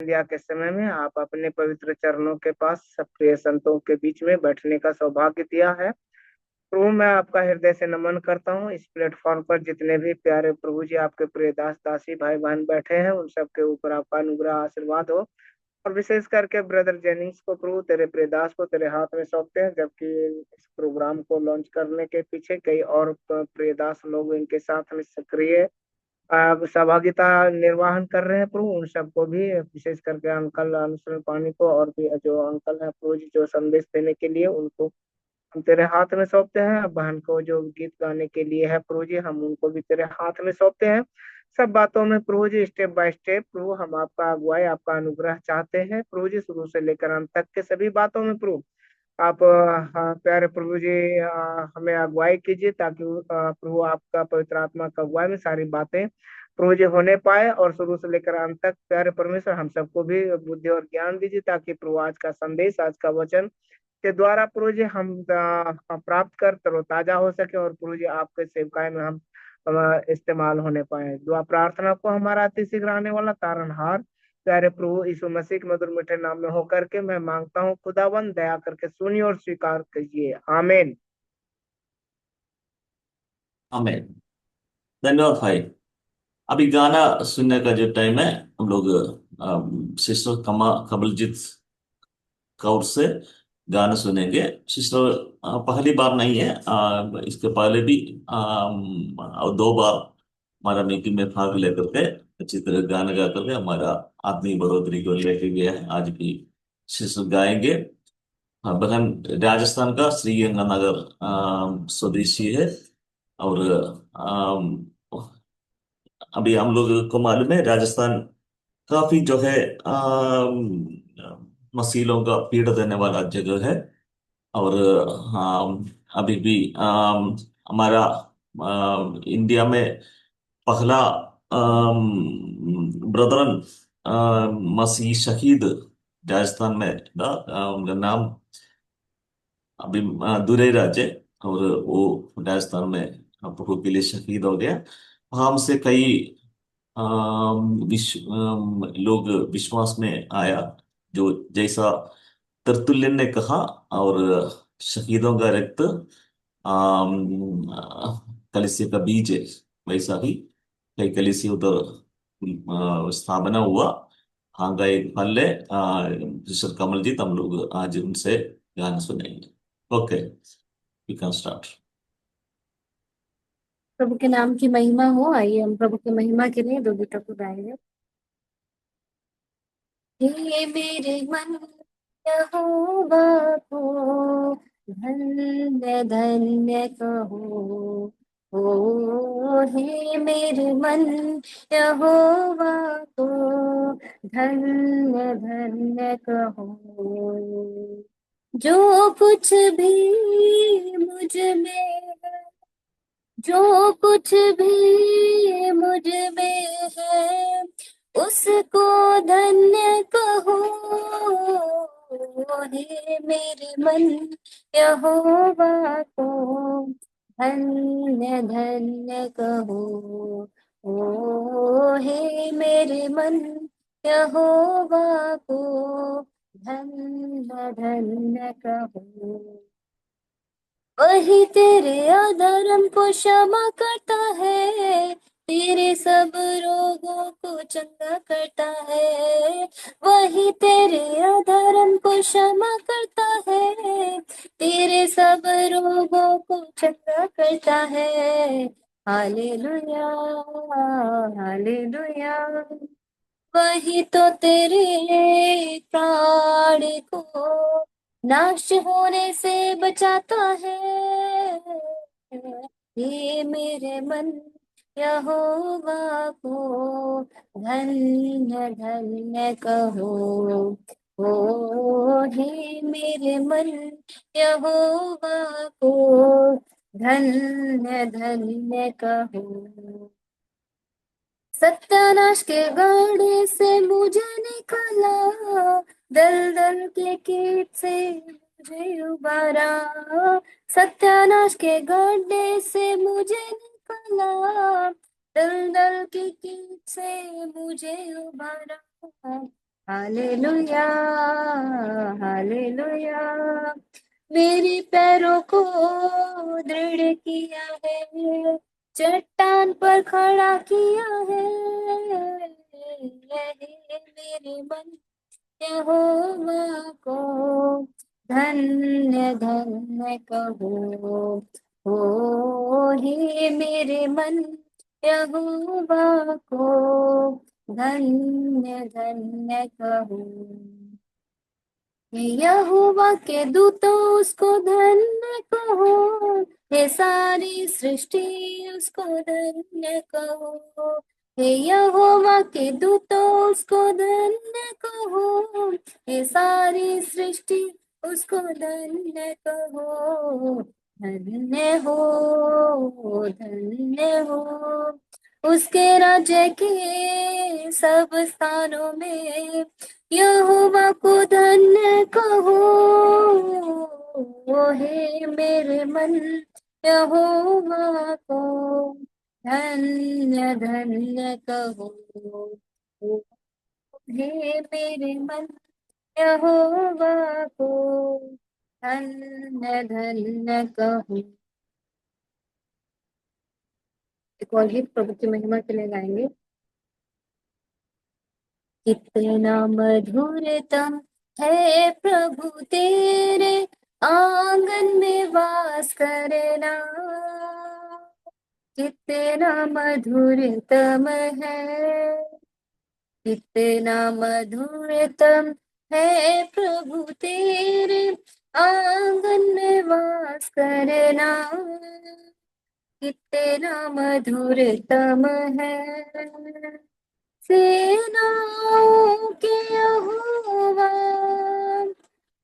संध्या के समय में आप अपने पवित्र चरणों के पास सब प्रिय संतों के बीच में बैठने का सौभाग्य दिया है। प्रभु मैं आपका हृदय से नमन करता हूँ। इस प्लेटफॉर्म पर जितने भी प्यारे प्रभु जी आपके प्रिय दास दासी भाई बहन बैठे हैं, उन सब के ऊपर आपका अनुग्रह आशीर्वाद हो। और विशेष करके ब्रदर जेनिंग्स को प्रभु तेरे प्रिय दास को तेरे हाथ में सौंपते हैं, जबकि इस प्रोग्राम को लॉन्च करने के पीछे कई और प्रिय दास लोग इनके साथ में सक्रिय सहभागिता निर्वाहन कर रहे हैं प्रभु। उन सबको भी, विशेष करके अंकल अनुसरण पानी को और भी जो अंकल है प्रभु जी जो संदेश देने के लिए, उनको हम तेरे हाथ में सौंपते हैं। बहन को जो गीत गाने के लिए है प्रभु जी, हम उनको भी तेरे हाथ में सौंपते हैं। सब बातों में प्रभु जी स्टेप बाय स्टेप प्रभु हम आपका अगुवाई आपका अनुग्रह चाहते हैं प्रभु जी, शुरू से लेकर अंत तक के सभी बातों में प्रभु आप हाँ, प्यारे प्रभु जी हमें अगुवाई कीजिए, ताकि प्रभु आपका पवित्र आत्मा का अगुवाई में सारी बातें प्रभु जी होने पाए। और शुरू से लेकर अंत तक प्यारे परमेश्वर हम सबको भी बुद्धि और ज्ञान दीजिए, ताकि प्रभु आज का संदेश आज का वचन के द्वारा प्रभु जी हम प्राप्त कर तरोताजा हो सके, और प्रभु जी आपके सेवकाई में हम इस्तेमाल होने पाए। दुआ प्रार्थना को हमारा अति शीघ्र आने वाला तारनहार प्यारे प्रभु यीशु मसीह के मधुर मीठे नाम में होकर के मैं मांगता हूँ, खुदावन दया करके सुनिए और स्वीकार कीजिए, आमीन। हमें धन्यवाद भाई। अभी गाना सुनने का जो टाइम है, हम लोग सिस्टर कमा कमलजीत कौर से गाना सुनेंगे। सिस्टर पहली बार नहीं है, इसके पहले भी दो बार हमारा मीटिंग में भाग लेकर के अच्छी तरह गाना गा करके हमारा आत्मीय बढ़ोतरी को लेके गया है। आज भी सिस्टर गाएंगे। हाँ, बहन राजस्थान का श्री यमुनानगर स्वदेशी है। और अभी हम लोग को मालूम है राजस्थान काफी जो है मसीलों का पीड़ देने वाला जगह है। और अभी भी हमारा इंडिया में पहला ब्रदरन मसीह शहीद राजस्थान में था। उनका नाम अभी दुरे राजे। और वो राजस्थान में प्रभु के लिए शहीद हो गया। वहां से कई लोग विश्वास में आया, जो जैसा तरतुल्यन ने कहा। और शहीदों का रक्त कलिसिया का बीज है, वैसा ही कई कलिसिया उधर स्थापना हुआ। हाँ का एक फल है। सिस्टर कमलजीत, हम लोग आज उनसे गाना सुनेंगे। Okay, we can start. प्रभु के नाम की महिमा हो। आइए हम प्रभु की महिमा के लिए दो गीतों को गाएंगे। हे मेरे मन यहोवा को धन्य धन्य कहो। ओ हे मेरे मन यहोवा को धन्य धन्य कहो। जो कुछ भी मुझ में है, जो कुछ भी मुझ में है, उसको धन्य कहो। हे मेरे मन यहोवा को धन्य धन्य कहो। ओ हे मेरे मन यहोवा को धन्य धन्य कहो। वही तेरे अधर्म को क्षमा करता है, तेरे सब रोगों को चंगा करता है। वही तेरे अधर्म को क्षमा करता है, तेरे सब रोगों को चंगा करता है। Hallelujah hallelujah. वही तो तेरे प्राण को नाश होने से बचाता है। ये मेरे मन यहोवा को धन्य धन्य कहो। ओ हे मेरे मन यहोवा को धन्य धन्य कहो। सत्यानाश के गाड़े से मुझे निकाला, दलदल के कीट से मुझे उबारा। सत्यानाश के गड्ढे से मुझे निकाला, दलदल के कीट से मुझे उबारा। Hallelujah hallelujah. मेरे पैरों को दृढ़ किया है, चट्टान पर खड़ा किया है। मेरे मन यहोवा को धन्य धन्य कहो। हो हे मेरे मन यहोवा को धन्य धन्य कहो। यहोवा के दूतों उसको धन्य कहो, हे सारी सृष्टि उसको धन्य कहो। हे यहोवा के दूतों उसको धन्य कहो, हे सारी सृष्टि उसको धन्य कहो। धन्य धन्य हो उसके राज्य के सब स्थानों में यहोवा को धन्य कहो। हे मेरे मन यहोवा को धन्य धन्य कहो। हे मेरे मन यहोवा को धन्य धन्य कहो। एक और गीत प्रभु की महिमा के लिए गाएंगे। कितना मधुरतम है प्रभु तेरे आंगन में वास करना, कितना मधुरतम है, कितना मधुरतम है प्रभु तेरे आंगन में वास करना, कितना मधुरतम है। सेनाओं के यहोवा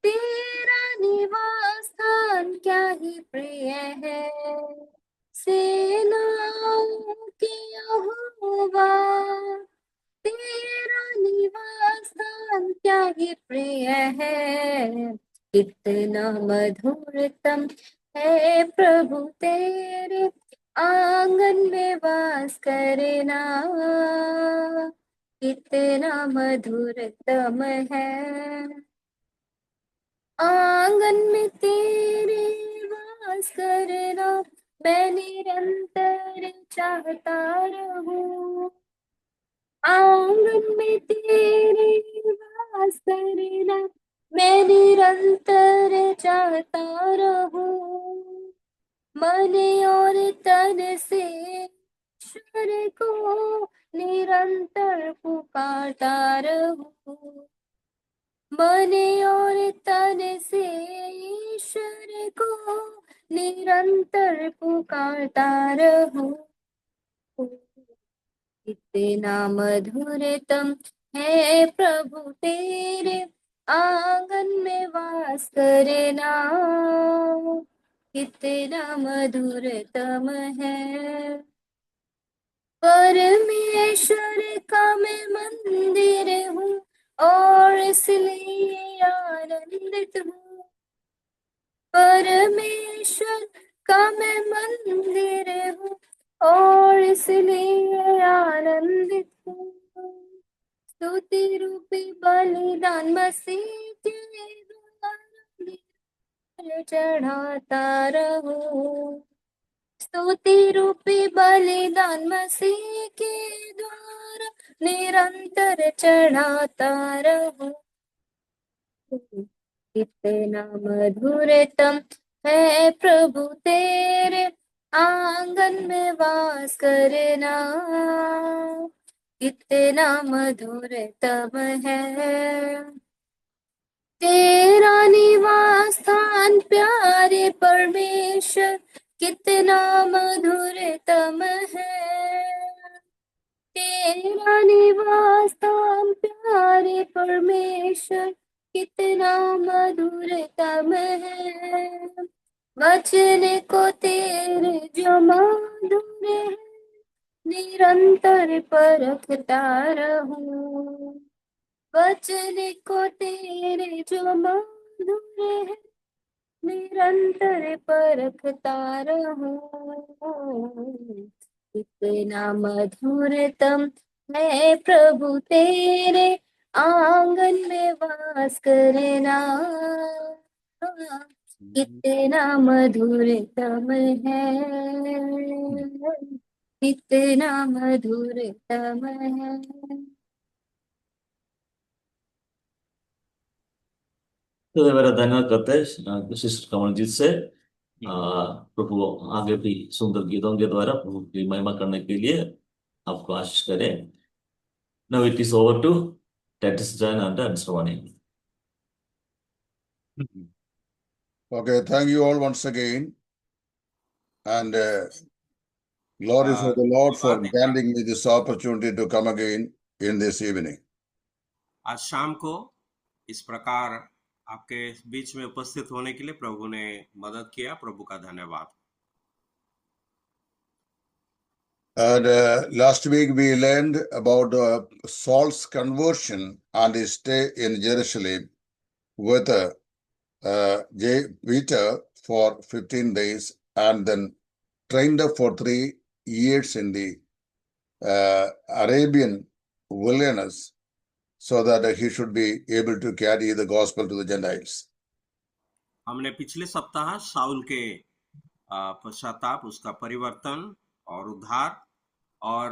तेरा निवास स्थान क्या ही प्रिय है। सेनाओं के यहोवा तेरा निवास स्थान क्या ही प्रिय है। कितना मधुरतम है प्रभु तेरे आंगन में वास करना, कितना मधुरतम है। आंगन में तेरे वास करना मैं निरंतर चाहता रहूं। आंगन में तेरे वास करना मैं निरंतर चाहता रहूं। मन और तन से ईश्वर को निरंतर पुकारता रहूं। मन और तन से ईश्वर को निरंतर पुकारता रहूं। कितना मधुरतम है प्रभु तेरे आंगन में वास करना, कितना मधुरतम है। परमेश्वर का मैं मंदिर हूँ और इसलिए आनंदित हूँ। परमेश्वर का मैं मंदिर हूँ और इसलिए आनंदित हूँ। स्तुति रूपी बलिदान मसीह के द्वारा चढ़ाता रहूं। स्तुति रूपी बलिदान मसीह के द्वारा निरंतर चढ़ाता रहूं। कितना मधुरतम है प्रभु तेरे आंगन में वास करना, कितना मधुरतम है। तेरा निवास स्थान प्यारे परमेश्वर कितना मधुरतम है। तेरा निवास स्थान प्यारे परमेश्वर कितना मधुरतम है। वचन को तेरे जो मधुर है निरंतर परखता रहूं। वचन को तेरे जो मधुर है निरंतर परखता रहूं। कितना मधुरतम है प्रभु तेरे आंगन में वास करना कितना मधुरतम है, कितना मधुरतम है। तो मेरा धन्यवाद करते हैं सिस्टर कमलजीत से। प्रभु आगे भी सुंदर गीतों के द्वारा प्रभु की महिमा करने के लिए आपको आशीष करें। Now it is over to Titus John and Sravani. Okay, thank you all once again. And glory for the Lord for granting me this opportunity to come again in this evening. आज शाम को इस प्रकार आपके बीच में उपस्थित होने के लिए प्रभु ने मदद किया। प्रभु का धन्यवाद। And last week we learned about Saul's conversion and his stay in Jerusalem with Peter for 15 days and then trained up for 3 years in the Arabian wilderness so that he should be able to carry the gospel to the Gentiles. हमने पिछले सप्ताह शाऊल के पश्चाताप, उसका परिवर्तन और उद्धार और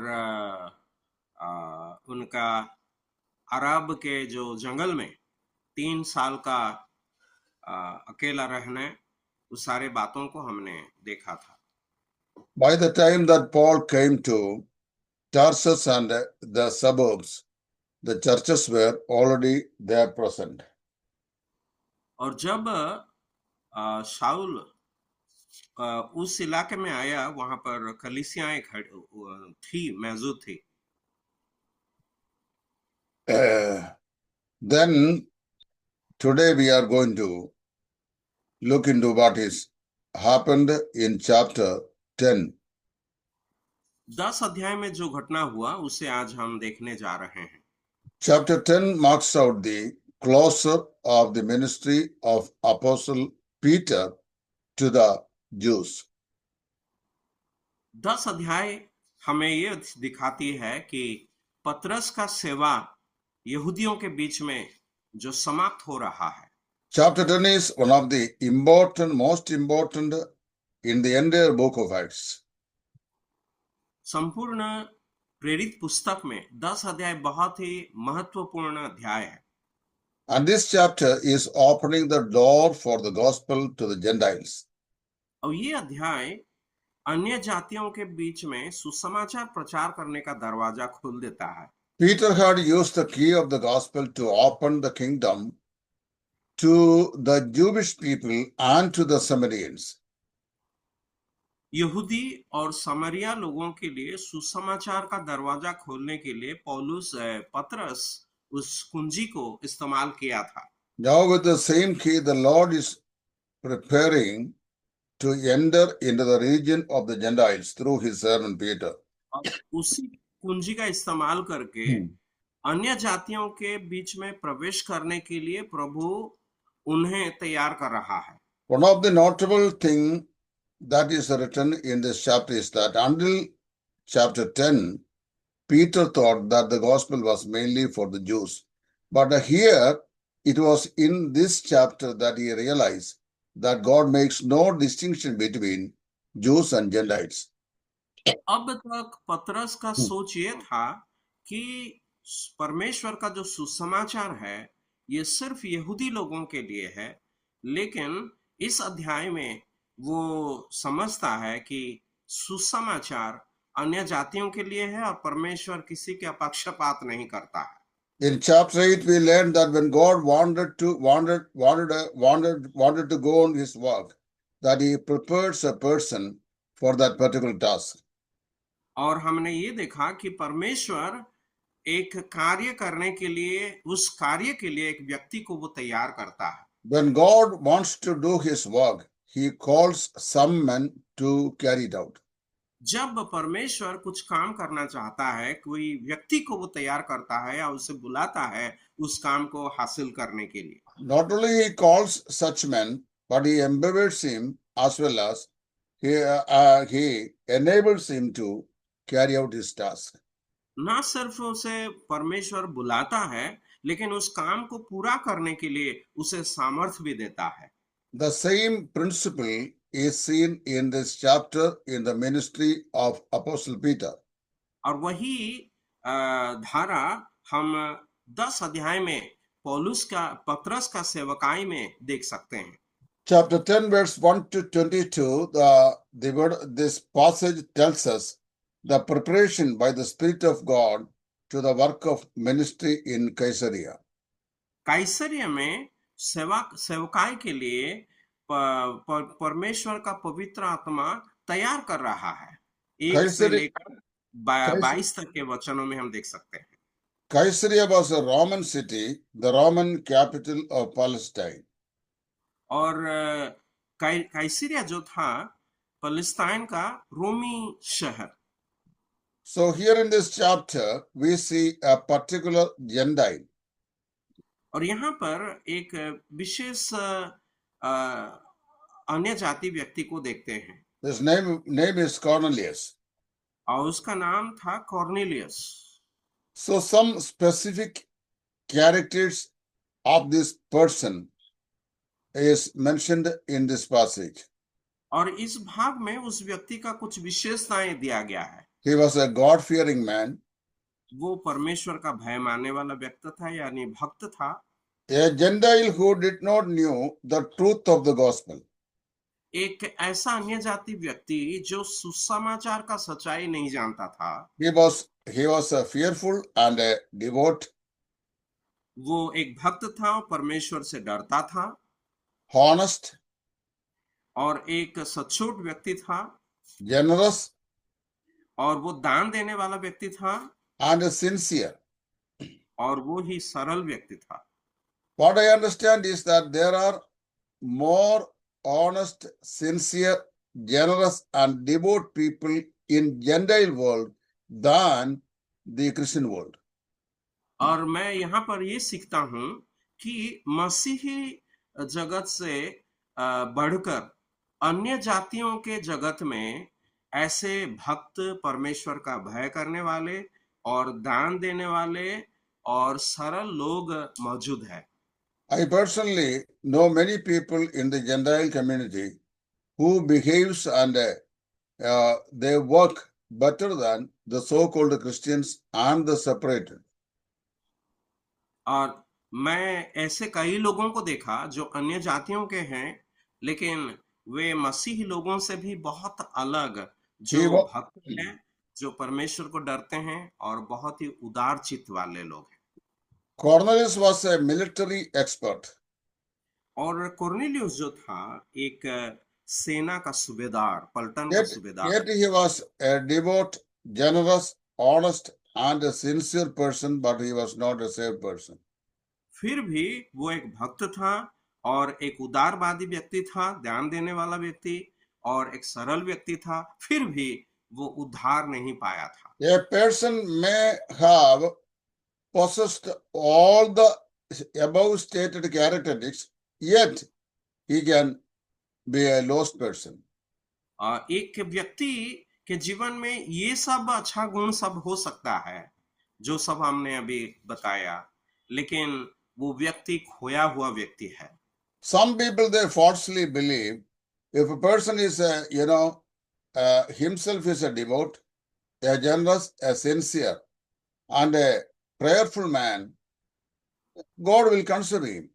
उनका अरब के जो जंगल में 3 साल का अकेला रहने, उस सारे बातों को हमने देखा था। By the time that Paul came to Tarsus and the suburbs, the churches were already there present. और जब शाऊल उस इलाके में आया, वहां पर कलीसियाएं थी, मौजूद थी। Then today we are going to look into what is happened in chapter 10. 10 अध्याय में जो घटना हुआ उसे आज हम देखने जा रहे हैं। Chapter 10 marks out the close-up of the ministry of Apostle Peter to the Jews. 10 अध्याय हमें ये दिखाती है कि पतरस का सेवा यहूदियों के बीच में जो समाप्त हो रहा है। Chapter 10 is one of the most important in the entire book of Acts. संपूर्ण प्रेरित पुस्तक में 10 अध्याय बहुत ही महत्वपूर्ण अध्याय है। And this chapter is opening the door for the gospel to the Gentiles. और ये अध्याय अन्य जातियों के बीच में सुसमाचार प्रचार करने का दरवाजा खोल देता है। Peter had used the key of the gospel to open the kingdom to the Jewish people and to the Samaritans. यहूदी और समरिया लोगों के लिए सुसमाचार का दरवाजा खोलने के लिए पतरस उस कुंजी को इस्तेमाल किया था। Now with the same key, the Lord is preparing to enter into the region of the Gentiles through his servant Peter. उसी कुंजी का इस्तेमाल करके अन्य जातियों के बीच में प्रवेश करने के लिए प्रभु उन्हें तैयार कर रहा है। One of the notable thing that is written in this chapter is that until chapter 10, Peter thought that the gospel was mainly for the Jews. But here, it was in this chapter that he realized that God makes no distinction between Jews and Gentiles. अब तक पतरस का सोच ये था कि परमेश्वर का जो सुसमाचार है ये सिर्फ यहूदी लोगों के लिए है, लेकिन इस अध्याय में वो समझता है कि सुसमाचार अन्य जातियों के लिए है और परमेश्वर किसी के पक्षपात नहीं करता है। In chapter 8, we learned that when God wanted to go on his work, that he prepares a person for that particular task. और हमने ये देखा कि परमेश्वर एक कार्य करने के लिए, उस कार्य के लिए एक व्यक्ति को वो तैयार करता है। When God wants to do his work, he calls some men to carry it out. जब परमेश्वर कुछ काम करना चाहता है, कोई व्यक्ति को वो तैयार करता है या उसे बुलाता है उस काम को हासिल करने के लिए। Not only he calls such men, but he empowers him as well as he enables him to carry out his task. ना सिर्फ उसे परमेश्वर बुलाता है, लेकिन उस काम को पूरा करने के लिए उसे सामर्थ्य भी देता है। The same principle is seen in this chapter in the ministry of Apostle Peter. और वही धारा हम 10 अध्याय में पतरस का सेवकाई में देख सकते हैं। Chapter 10, verse 1 to 22, this passage tells us the preparation by the Spirit of God to the work of ministry in Caesarea. कैसरिया में सेवकाई के लिए परमेश्वर का पवित्र आत्मा तैयार कर रहा है। 1 से लेकर 22 तक के वचनों में हम देख सकते हैं। Caesarea was a Roman city, the Roman capital of Palestine. और कैसरिया जो था फलस्तीन का रोमी शहर। So here in this chapter, we see a particular Gentile. और यहाँ पर एक विशेष अन्य जाति व्यक्ति को देखते हैं। His name is Cornelius. और उसका नाम था Cornelius. So some specific characters of this person is mentioned in this passage. और इस भाग में उस व्यक्ति का कुछ विशेषताएं दिया गया है। He was a God-fearing man. वो परमेश्वर का भय मानने वाला व्यक्ति था, यानी भक्त था। A Gentile who did not know the truth of the gospel. एक ऐसा अन्य जाति व्यक्ति जो सुसमाचार का सच्चाई नहीं जानता था। He was a fearful and a devout. वो एक भक्त था और परमेश्वर से डरता था। Honest. और एक सच्चोट व्यक्ति था। Generous. और वो दान देने वाला व्यक्ति था। And sincere. और वो ही सरल व्यक्ति था। What I understand is that there are more honest, sincere, generous and devout people in Gentile world than the Christian world. और मैं यहाँ पर ये सीखता हूँ कि मसीही जगत से बढ़कर अन्य जातियों के जगत में ऐसे भक्त, परमेश्वर का भय करने वाले और दान देने वाले और सरल लोग मौजूद हैं। I personally know many people in the Gentile community who behaves and they work better than the so-called Christians and the separated. और मैं ऐसे कई लोगों को देखा जो अन्य जातियों के हैं, लेकिन वे मसीही लोगों से भी बहुत अलग, जो भक्त हैं, जो परमेश्वर को डरते हैं और बहुत ही उदार चित्त वाले लोग हैं। Cornelius was a military expert. और कॉर्नेलियस जो था एक सेना का सूबेदार, पलटन का सूबेदार। Yet he was a devout, generous, honest and a sincere person, but he was not a saved person. फिर भी वो एक भक्त था और एक उदारवादी व्यक्ति था, ध्यान देने वाला व्यक्ति और एक सरल व्यक्ति था, फिर भी वो उद्धार नहीं पाया था। A person may have possessed all the above stated characteristics, yet he can be a lost person. एक व्यक्ति के जीवन में ये सब अच्छा गुण सब हो सकता है जो सब हमने अभी बताया, लेकिन वो व्यक्ति खोया हुआ व्यक्ति है। Some people, they falsely believe if a person is himself is a devout, a generous, a sincere and a prayerful man, God will consider him.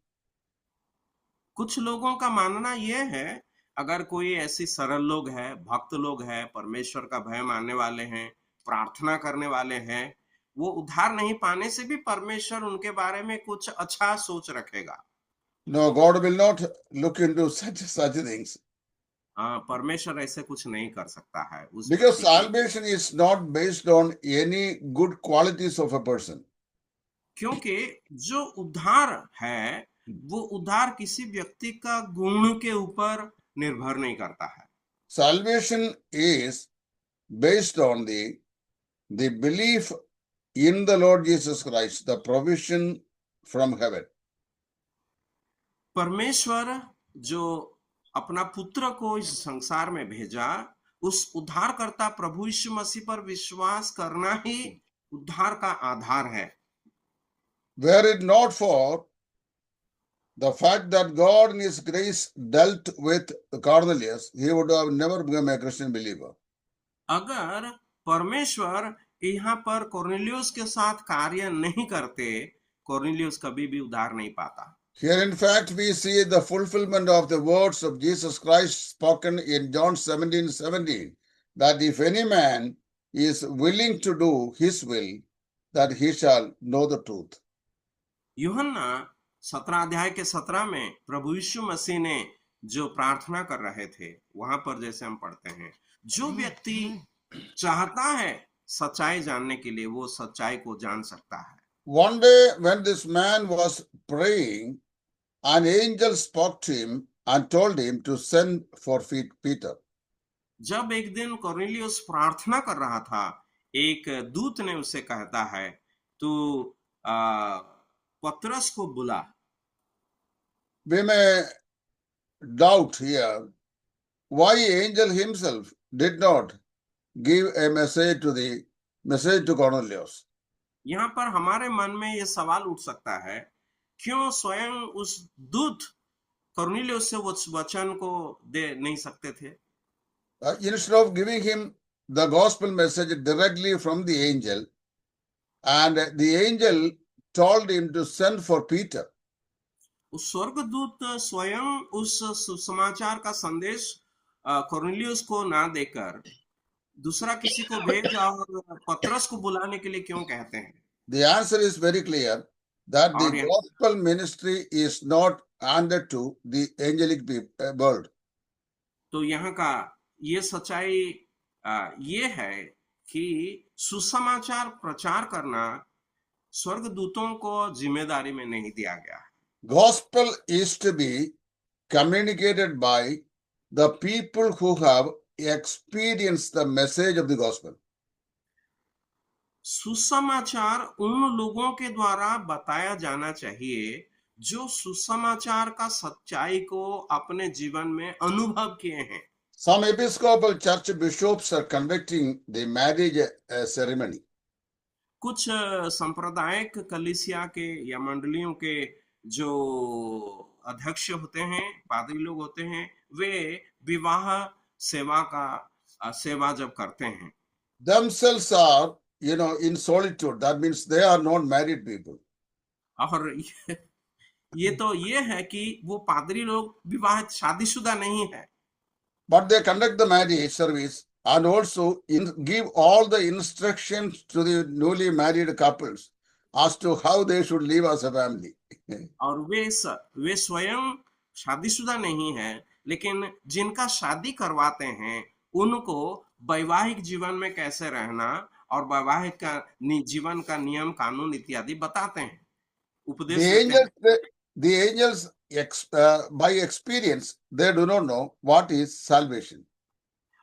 कुछ लोगों का मानना यह है, अगर कोई ऐसी सरल लोग है, भक्त लोग है, परमेश्वर का भय मानने वाले हैं, प्रार्थना करने वाले हैं, वो उद्धार नहीं पाने से भी परमेश्वर उनके बारे में कुछ अच्छा सोच रखेगा। No, God will not look into such things. परमेश्वर ऐसे कुछ नहीं कर सकता है। Because salvation is not based on any good qualities of a person. क्योंकि जो उद्धार है वो उद्धार किसी व्यक्ति का गुण के ऊपर निर्भर नहीं करता है। Salvation is based on the belief in the Lord Jesus Christ, the provision from heaven. परमेश्वर जो अपना पुत्र को इस संसार में भेजा, उस उद्धारकर्ता प्रभु यीशु मसीह पर विश्वास करना ही उद्धार का आधार है। Were it not for the fact that God in His grace dealt with Cornelius, he would have never become a Christian believer. अगर परमेश्वर यहाँ पर कोर्नेलियुस के साथ कार्य नहीं करते, कोर्नेलियुस कभी भी उद्धार नहीं पाता। Here, in fact, we see the fulfillment of the words of Jesus Christ spoken in John 17:17, that if any man is willing to do his will, that he shall know the truth. यूहन्ना 17 अध्याय के 17 में प्रभु यीशु मसीह ने जो प्रार्थना कर रहे थे, वहां पर जैसे हम पढ़ते हैं, जो व्यक्ति चाहता है सच्चाई जानने के लिए, वो सच्चाई को जान सकता है। One day, when this man was praying, an angel spoke to him and told him to send for Peter. जब एक दिन कोर्नेलियुस प्रार्थना कर रहा था, एक दूत ने उसे कहता है, तू पतरस को बुला। We may doubt here why angel himself did not give a message to Cornelius. यहाँ पर हमारे मन में ये सवाल उठ सकता है, क्यों स्वयं उस दूत कोर्नेलियुस से उस वचन को दे नहीं सकते थे? Instead of giving him the gospel message directly from the angel, and the angel told him to send for Peter. उस स्वर्गदूत स्वयं उस सुसमाचार का संदेश कोर्नेलियुस को ना देकर दूसरा किसी को भेज और पतरस को बुलाने के लिए क्यों कहते हैं? The answer is very clear, that the gospel ministry is not handed to the angelic world. तो यहाँ का ये सच्चाई ये है कि सुसमाचार प्रचार करना स्वर्गदूतों को जिम्मेदारी में नहीं दिया गया है। Gospel is to be communicated by the people who have experienced the message of the gospel. सुसमाचार उन लोगों के द्वारा बताया जाना चाहिए जो सुसमाचार का सच्चाई को अपने जीवन में अनुभव किए हैं। Some Episcopal church bishops are conducting the marriage ceremony. कुछ सांप्रदायिक कलीसिया के या मंडलियों के जो अध्यक्ष होते हैं, पादरी लोग होते हैं, वे विवाह सेवा जब करते हैं, Themselves are, in solitude. That means they are not married people. और ये तो ये है कि वो पादरी लोग विवाह शादीशुदा नहीं है, But they conduct the marriage service and also give all the instructions to the newly married couples as to how they should live as a family. और वे स्वयं शादीशुदा नहीं है, लेकिन जिनका शादी करवाते हैं उनको वैवाहिक जीवन में कैसे रहना और वैवाहिक जीवन का नियम कानून इत्यादि बताते हैं, उपदेश देते हैं। The angels, by experience, they do not know what is salvation.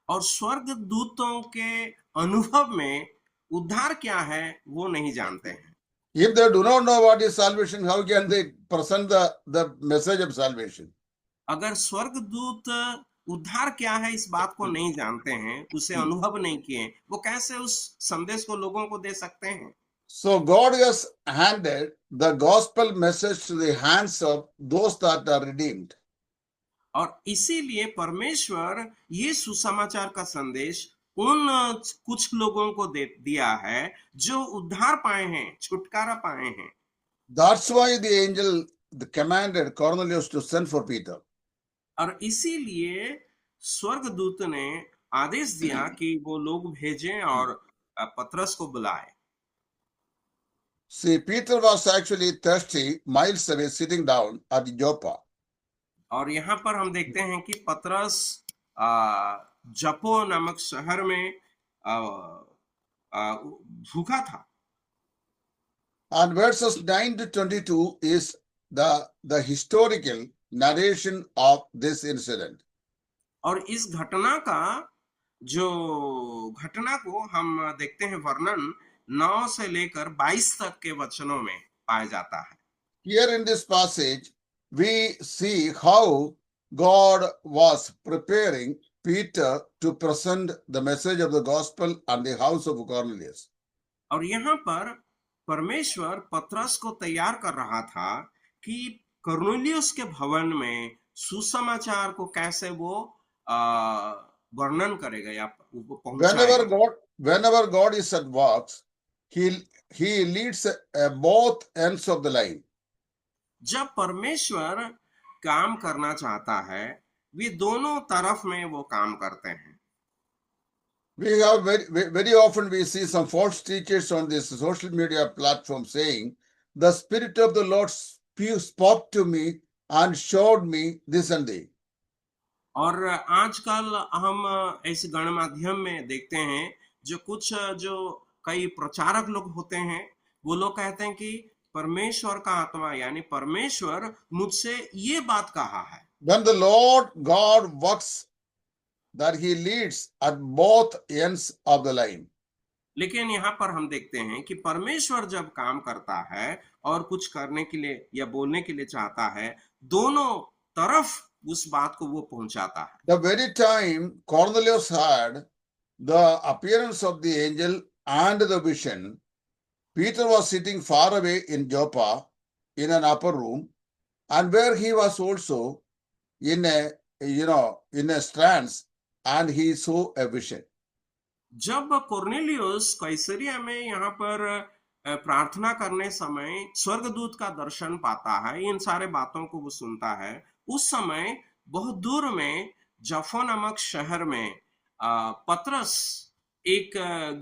और स्वर्ग दूतों के अनुभव में उद्धार क्या है वो नहीं जानते हैं। If they do not know what is salvation, how can they present the message of salvation? अगर स्वर्ग दूत उद्धार क्या है इस बात को नहीं जानते हैं, उसे अनुभव नहीं किए, वो कैसे उस संदेश को लोगों को दे सकते हैं? So God has handed the gospel message to the hands of those that are redeemed. और इसीलिए परमेश्वर ये सुसमाचार का संदेश उन कुछ लोगों को दिया है जो उद्धार पाए हैं, छुटकारा पाए हैं। That's why the angel commanded Cornelius to send for Peter. और इसीलिए स्वर्गदूत ने आदेश दिया कि वो लोग भेजें और पतरस को बुलाए। See, Peter was actually 30 miles away, sitting down at Joppa. और यहाँ पर हम देखते हैं कि पतरस जपो नामक शहर में भूखा था। And verses 9 to 22 is the historical narration of this incident. और इस घटना को हम देखते हैं वर्णन 9 से लेकर 22 तक के वचनों में पाया जाता है। Here in this passage, we see how God was preparing Peter to present the message of the gospel at the house of Cornelius. और यहाँ पर परमेश्वर पतरस को तैयार कर रहा था कि कुरनेलियुस के भवन में सुसमाचार को कैसे वो वर्णन करेगा या वो पहुंचाएगा। Whenever God is at work, he leads both ends of the line. जब परमेश्वर काम करना चाहता है, वे दोनों तरफ में वो काम करते हैं। We have very often we see some false teachers on this social media platform saying, the Spirit of the Lord spoke to me and showed me this and that. और आजकल हम इस गणमाध्यम में देखते हैं जो कई प्रचारक लोग होते हैं, वो लोग कहते हैं कि परमेश्वर का आत्मा यानी परमेश्वर मुझसे ये बात कहा है। When the Lord God works, that he leads at both ends of the line. लेकिन यहाँ पर हम देखते हैं कि परमेश्वर जब काम करता है और कुछ करने के लिए या बोलने के लिए चाहता है, दोनों तरफ उस बात को वो पहुंचाता है। The very time Cornelius had the appearance of the angel and the vision, Peter was sitting far away in Joppa in an upper room, and where he was also in a trance, and he saw a vision. जब कोर्नेलियुस कैसरिया में यहाँ पर प्रार्थना करने समय स्वर्गदूत का दर्शन पाता है, इन सारे बातों को वो सुनता है, उस समय बहुत दूर में जफो नामक शहर में पतरस एक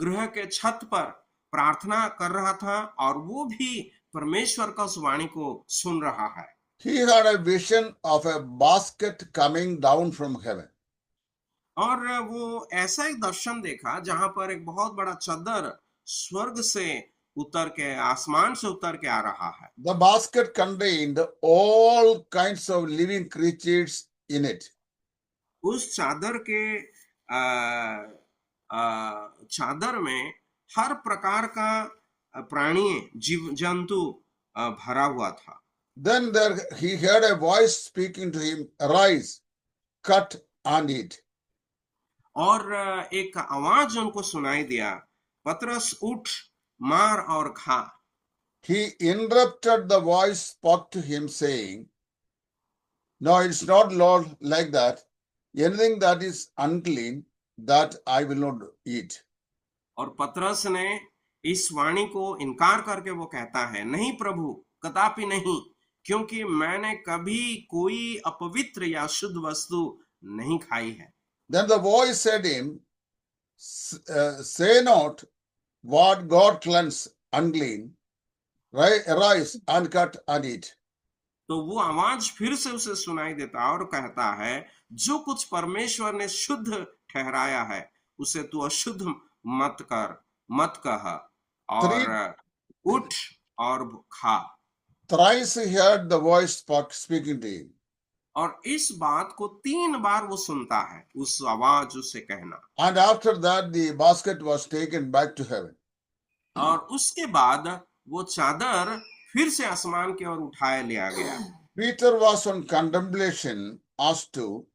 गृह के छत पर प्रार्थना कर रहा था और वो भी परमेश्वर का उस वाणी को सुन रहा है। He had a vision of a basket coming down from heaven. और वो ऐसा एक दर्शन देखा जहां पर एक बहुत बड़ा चादर स्वर्ग से उतर के, आसमान से उतर के आ रहा है। The basket contained all kinds of living creatures in it. उस चादर के चादर में हर प्रकार का प्राणी, जीव जंतु भरा हुआ था। Then he heard a voice speaking to him, "Arise, cut and eat." और एक आवाज उनको सुनाई दिया, पतरस उठ, मार और खा। He interrupted the voice, spoke to him, saying, "No, it's not, Lord, like that. Anything that is unclean, that I will not eat." और पतरस ने इस वाणी को इनकार करके वो कहता है, नहीं प्रभु, कदापि नहीं, क्योंकि मैंने कभी कोई अपवित्र या शुद्ध वस्तु नहीं खाई है। Then the voice said him, "Say not what God cleanses unclean. Arise and cut and eat." तो वो आवाज फिर से उसे सुनाई देता और कहता है, जो कुछ परमेश्वर ने शुद्ध ठहराया है, उसे तू अशुद्ध मत कह, और उठ और खा। Thrice he heard the voice speaking to him. और इस बात को 3 बार वो सुनता है, उस आवाज उसे कहना। And after that the basket was taken back to heaven. और उसके बाद वो चादर फिर से आसमान की ओर उठाया लिया गया। Peter was on contemplation as to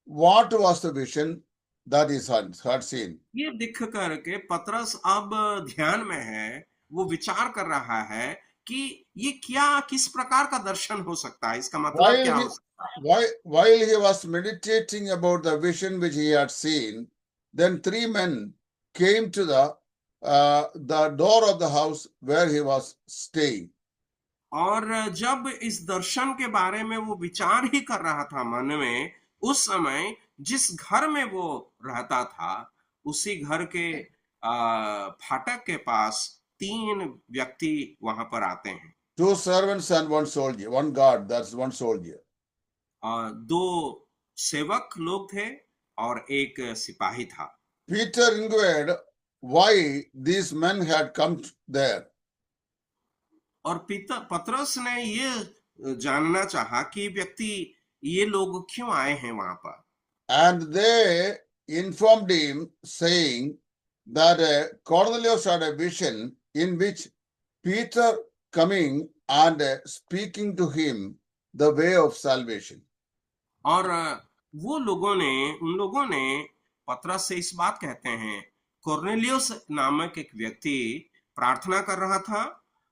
what was the vision that he had seen. ये दिख करके पतरस अब ध्यान में है, वो विचार कर रहा है कि ये किस प्रकार का दर्शन हो सकता है, इसका मतलब क्या हो सकता है। While he was meditating about the vision which he had seen, then 3 men came to the door of the house where he was staying. और जब इस दर्शन के बारे में वो विचार ही कर रहा था मन में, उस समय जिस घर में वो रहता था, उसी घर के फाटक के पास 3 व्यक्ति वहां पर आते हैं। 2 servants and 1 soldier, 1 guard, that's 1 soldier. 2 सेवक लोग थे और 1 सिपाही था। Peter inquired why these men had come there. और पतरस ने ये जानना चाहा कि ये लोग क्यों आए हैं वहां पर। And they informed him, saying that Cornelius had a vision in which Peter coming and speaking to him the way of salvation. और उन लोगों ने पतरस से इस बात कहते हैं, कोर्नेलियुस नामक एक व्यक्ति प्रार्थना कर रहा था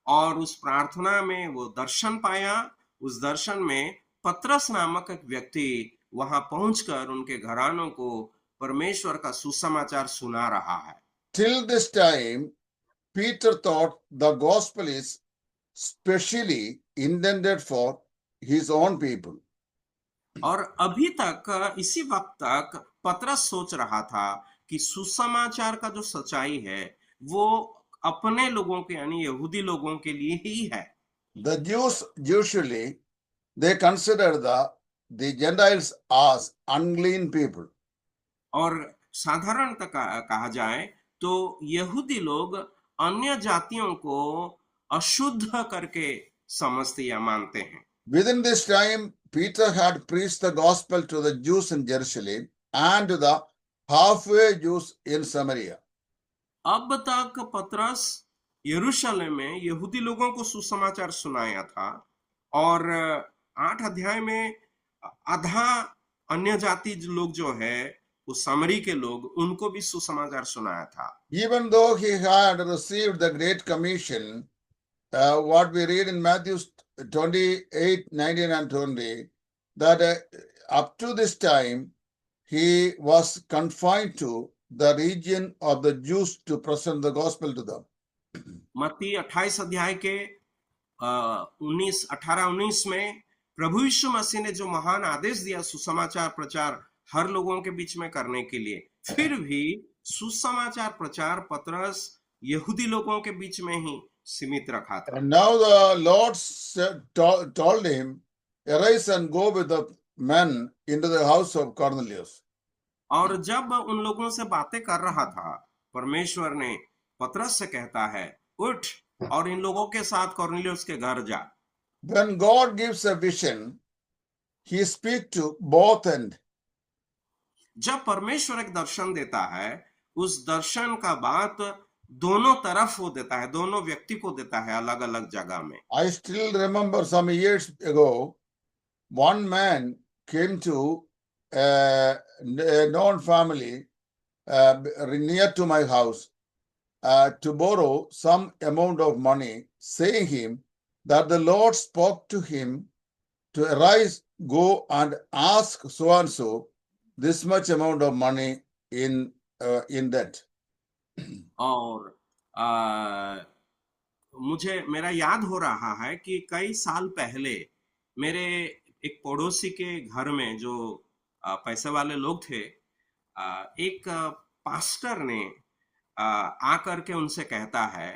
और उस प्रार्थना में वो दर्शन पाया। उस दर्शन में पतरस नामक एक व्यक्ति वहां पहुंचकर उनके घरानों को परमेश्वर का सुसमाचार सुना रहा है। Till this time, Peter thought the gospel is specially intended for his own people. और अभी तक इसी वक्त तक पतरस सोच रहा था कि सुसमाचार का जो सच्चाई है वो अपने लोगों के यानी यहूदी लोगों के लिए ही है। The Jews usually they consider the Gentiles as unclean people. और साधारणतः कहा जाए तो यहूदी लोग अन्य जातियों को अशुद्ध करके समझते या मानते हैं। Within this time, Peter had preached the gospel to the Jews in Jerusalem and to the halfway Jews in Samaria. अब तक पतरस यरूशलेम में यहूदी लोगों को सुसमाचार सुनाया था और 8 अध्याय में आधा अन्य जाति लोग जो है वो सामरी के लोग उनको भी सुसमाचार सुनाया था। Even though he had received the Great Commission, what we read in Matthew 28, 19 and 20, that up to this time, he was confined to the region of the Jews to present the gospel to them. मत्ती 28 अध्याय के 18-19 में प्रभु यीशु मसीह ने जो महान आदेश दिया सुसमाचार प्रचार हर लोगों के बीच में करने के लिए, फिर भी सुसमाचार प्रचार पतरस यहूदी लोगों के बीच में ही सीमित रखा था। And now the Lord told him, arise and go with the men into the house of Cornelius. और जब उन लोगों से बातें कर रहा था, परमेश्वर ने पतरस से कहता है, उठ और इन लोगों के साथ कॉर्नेलियस के घर जा। When God gives a vision, he speaks to both ends. जब परमेश्वर एक दर्शन देता है, उस दर्शन का बात दोनों तरफ वो देता है, दोनों व्यक्ति को देता है अलग अलग जगह में। I still remember some years ago, one man came to a known family near to my house to borrow some amount of money, saying him that the Lord spoke to him to arise, go and ask so and so this much amount of money in debt. और मुझे मेरा याद हो रहा है कि कई साल पहले मेरे एक पड़ोसी के घर में जो पैसे वाले लोग थे, एक पास्टर ने आकर के उनसे कहता है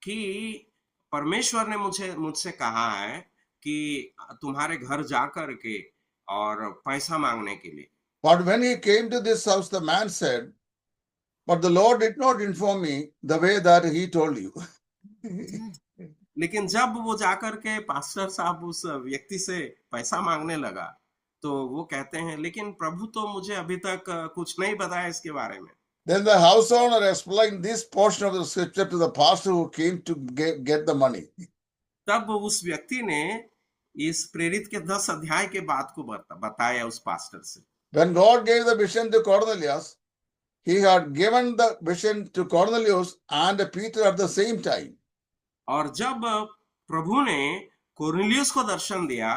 कि परमेश्वर ने मुझसे कहा है कि तुम्हारे घर जाकर के और पैसा मांगने के लिए। But when he came to this house, the man said, but the Lord did not inform me the way that he told you. लेकिन जब वो जाकर के पास्टर साहब उस व्यक्ति से पैसा मांगने लगा तो वो कहते हैं, लेकिन प्रभु तो मुझे अभी तक कुछ नहीं बताया इसके बारे में। Then the house owner explained this portion of the scripture to the pastor who came to get the money. तब उस व्यक्ति ने इस प्रेरित के 10 अध्याय के बात को बताया उस पास्टर से। When God gave the vision to Cornelius, he had given the vision to Cornelius and Peter at the same time. और जब प्रभु ने कॉर्नेलियस को दर्शन दिया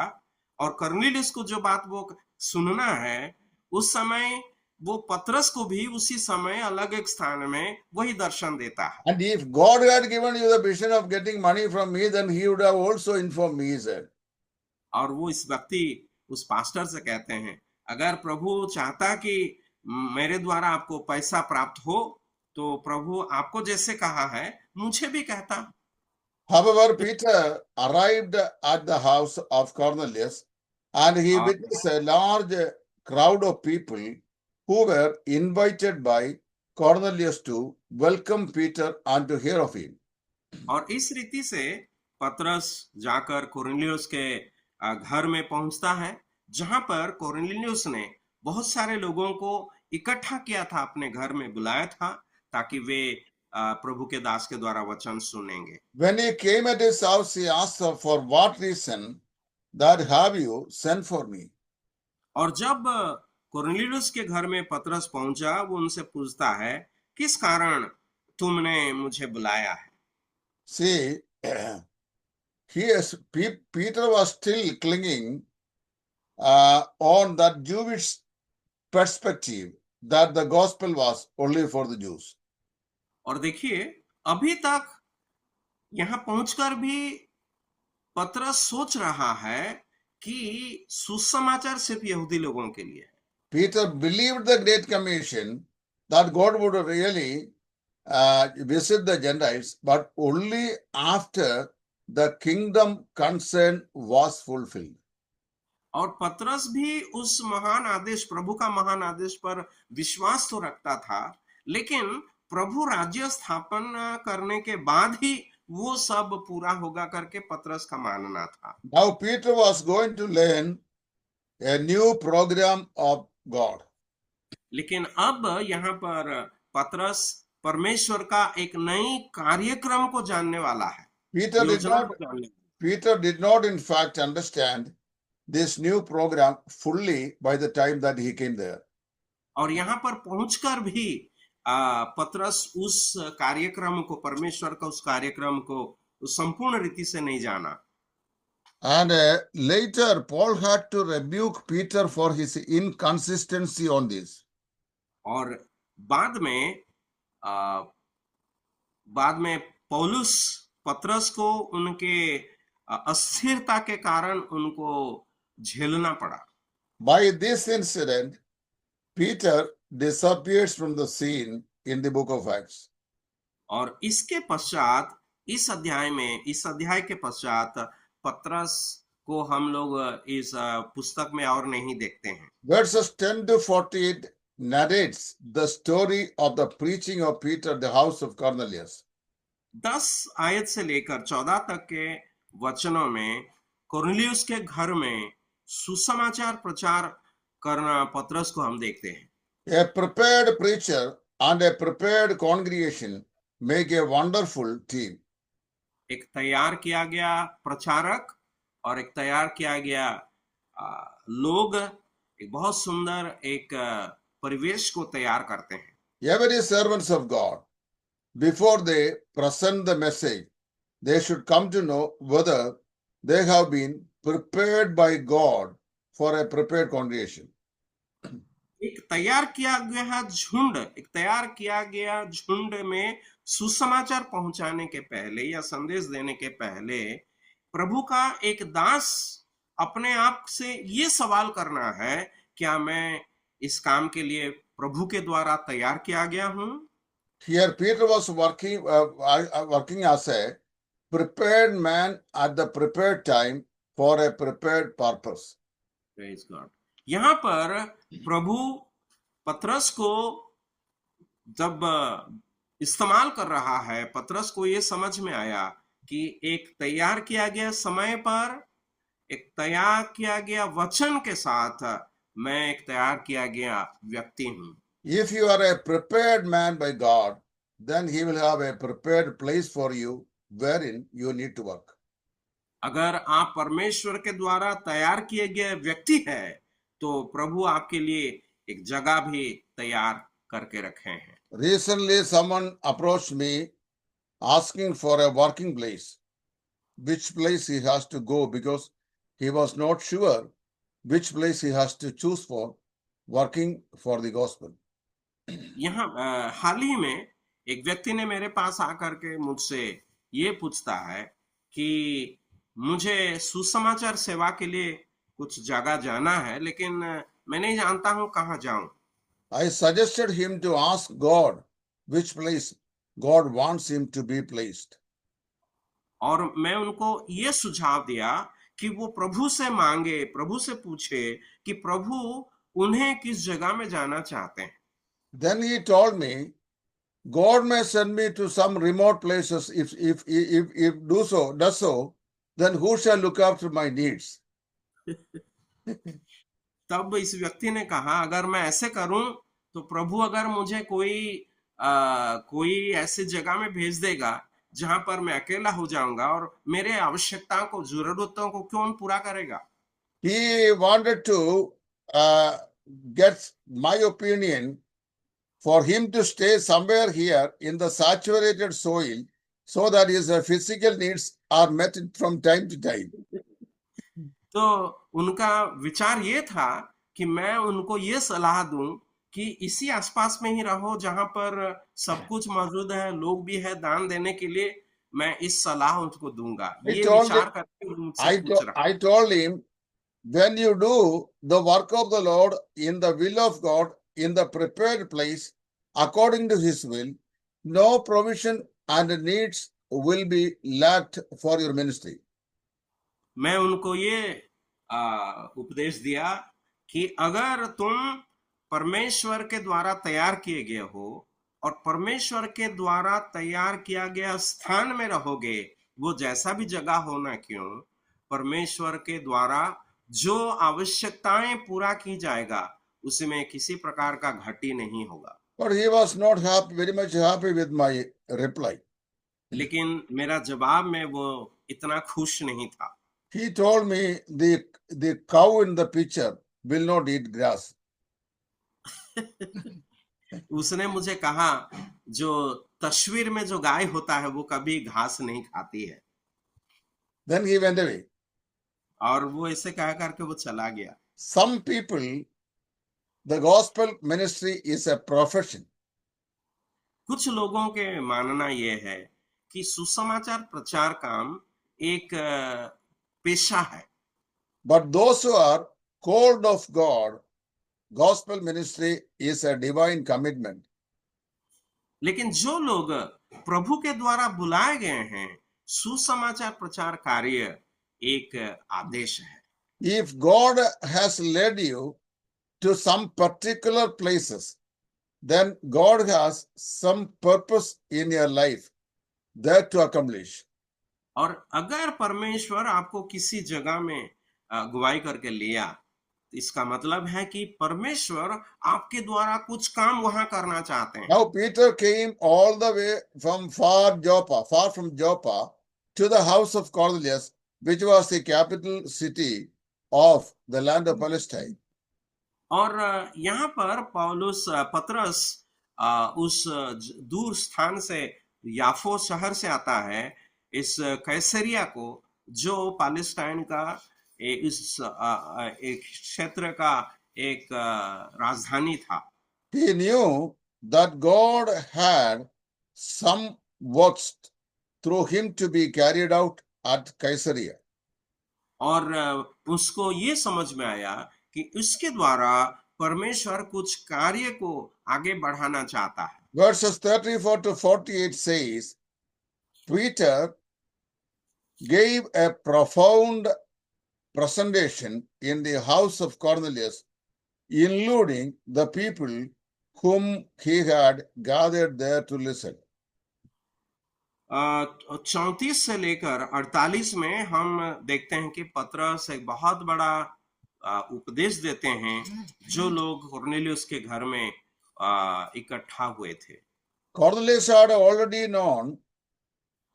और कॉर्नेलियस को जो बात वो सुनना है, उस समय वो पतरस को भी उसी समय अलग एक स्थान में वही दर्शन देता है। And if God had given you the vision of getting money from me, then he would have also informed me, he said. और वो इस व्यक्ति उस पास्टर से कहते हैं, अगर प्रभु चाहता कि मेरे द्वारा आपको पैसा प्राप्त हो तो प्रभु आपको जैसे कहा है मुझे भी कहता। However, Peter arrived at the house of Cornelius and he witnessed a large crowd of people who were invited by Cornelius to welcome Peter and to hear of him. और इस रीति से पतरस जाकर कॉर्नेलियस के घर में पहुंचता है, जहां पर कॉर्नेलियस ने बहुत सारे लोगों को इकट्ठा किया था, अपने घर में बुलाया था ताकि वे प्रभु के दास के द्वारा वचन सुनेंगे। When he came at his house, he asked for what reason that have you sent for me? और जब कॉर्नेलियस के घर में पतरस पहुंचा, वो उनसे पूछता है, किस कारण तुमने मुझे बुलाया है? See, Peter was still clinging on that Jewish perspective that the gospel was only for the Jews. और देखिए, अभी तक यहाँ पहुंचकर भी पतरस सोच रहा है कि सुसमाचार सिर्फ यहूदी लोगों के लिए है। Peter believed the Great Commission that God would really visit the Gentiles, but only after the kingdom concern was fulfilled. और पतरस भी उस महान आदेश, प्रभु का महान आदेश पर विश्वास तो रखता था, लेकिन प्रभु राज्य स्थापन करने के बाद ही वो सब पूरा होगा करके पतरस का मानना था। Now Peter was going to learn a new program of God. लेकिन अब यहाँ पर पतरस परमेश्वर का एक नई कार्यक्रम को जानने वाला है, योजना को जानने वाला। Peter did not in fact understand this new program fully by the time that he came there. और यहाँ पर पहुंचकर भी पतरस उस कार्यक्रम को, परमेश्वर का उस कार्यक्रम को संपूर्ण रीति से नहीं जाना। And later Paul had to rebuke Peter for his inconsistency on this. और बाद में पौलुस पतरस को उनके अस्थिरता के कारण उनको झेलना पड़ा। By this incident, Peter disappears from the scene in the book of Acts. और इसके पश्चात इस अध्याय के पश्चात पतरस को हम लोग इस पुस्तक में और नहीं देखते हैं। Verses 10 to 48 narrates the story of the preaching of Peter at the house of Cornelius. 10 आयत से लेकर 14 तक के वचनों में कोर्नेलियुस के घर में सुसमाचार प्रचार करना पतरस को हम देखते हैं। A prepared preacher and a prepared congregation make a wonderful team. एक तैयार किया गया प्रचारक और एक तैयार किया गया लोग एक बहुत सुंदर एक परिवेश को तैयार करते हैं। Every servants of God, before they present the message, they should come to know whether they have been prepared by God for a prepared congregation. एक तैयार किया गया झुंड में सुसमाचार पहुंचाने के पहले या संदेश देने के पहले प्रभु का एक दास अपने आप से ये सवाल करना है, क्या मैं इस काम के लिए प्रभु के द्वारा तैयार किया गया हूं? Here Peter was working as a prepared man at the prepared time for a prepared purpose. Praise God. यहाँ पर प्रभु पतरस को जब इस्तेमाल कर रहा है, पतरस को ये समझ में आया कि एक तैयार किया गया समय पर, एक तैयार किया गया वचन के साथ मैं एक तैयार किया गया व्यक्ति हूं। If you are a prepared man by God, then he will have a prepared place for you wherein you need to work. अगर आप परमेश्वर के द्वारा तैयार किए गए व्यक्ति हैं, तो प्रभु आपके लिए एक जगह भी तैयार करके रखे हैं। Recently, someone approached me asking for a working place, which place he has to go, because he was not sure which place he has to choose for working for the gospel. यहाँ हाल ही में एक व्यक्ति ने मेरे पास आकर के मुझसे ये पूछता है कि मुझे सुसमाचार सेवा के लिए कुछ जगह जाना है, लेकिन मैं नहीं जानता हूँ कहाँ जाऊं। I suggested him to ask God which place God wants him to be placed. और मैं उनको ये सुझाव दिया कि वो प्रभु से मांगे, प्रभु से पूछे कि प्रभु उन्हें किस जगह में जाना चाहते हैं। Then he told me, God may send me to some remote places. If does so, then who shall look after my needs? तब इस व्यक्ति ने कहा, अगर मैं ऐसे करूं तो प्रभु अगर मुझे कोई ऐसी जगह में भेज देगा जहां पर मैं अकेला हो जाऊंगा और मेरे आवश्यकताओं को, जरूरतों को कौन पूरा करेगा? He wanted to get my opinion for him to stay somewhere here in the saturated soil so that his physical needs are met from time to time. तो उनका विचार ये था कि मैं उनको ये सलाह दूं कि इसी आसपास में ही रहो जहां पर सब कुछ मौजूद है, लोग भी है दान देने के लिए। मैं इस सलाह उनको दूंगा, ये विचार करके उनसे पूछ रहा। I told him, when you do the work of the Lord in the will of God, in the prepared place, according to his will, no provision and needs will be lacked for your ministry. मैं उनको ये उपदेश दिया कि अगर तुम परमेश्वर के द्वारा तैयार किए गए हो और परमेश्वर के द्वारा तैयार किया गया स्थान में रहोगे, वो जैसा भी जगह हो ना क्यों, परमेश्वर के द्वारा जो आवश्यकताएं पूरा की जाएगा उसमें किसी प्रकार का घटी नहीं होगा। But he was not very much happy with my reply. लेकिन मेरा जवाब में वो इतना खुश नहीं था। He told me the cow in the picture will not eat grass. उसने मुझे कहा जो तस्वीर में जो गाय होता है वो कभी घास नहीं खाती है। Then he went away. और वो ऐसे कह करके वो चला गया। Some people, the gospel ministry is a profession. कुछ लोगों के मानना ये है कि सुसमाचार प्रचार काम एक पेशा है। But those who are called of God, gospel ministry is a divine commitment. लेकिन जो लोग प्रभु के द्वारा बुलाए गए हैं, सुसमाचार प्रचार कार्य एक आदेश है। If God has led you to some particular places, then God has some purpose in your life there to accomplish. और अगर परमेश्वर आपको किसी जगह में अगुवाई करके लिया, इसका मतलब है कि परमेश्वर आपके द्वारा कुछ काम वहां करना चाहते हैं। Now Peter came all the way from far from Joppa to the house of Cornelius, which was the capital city of the land of Palestine. और यहाँ पर पतरस उस दूर स्थान से याफो शहर से आता है इस कैसरिया को, जो पैलेस्टाइन का इस एक क्षेत्र का एक राजधानी था। He knew that God had some works through him to be carried out at Caesarea. और उसको ये समझ में आया कि उसके द्वारा परमेश्वर कुछ कार्य को आगे बढ़ाना चाहता है। Verses 34 to 48 says, Peter gave a profound presentation in the house of Cornelius, including the people whom he had gathered there to listen. 34 से लेकर 48 में हम देखते हैं कि पतरस एक बहुत बड़ा उपदेश देते हैं जो लोग कोर्नेलियस के घर में इकट्ठा हुए थे। Cornelius had already known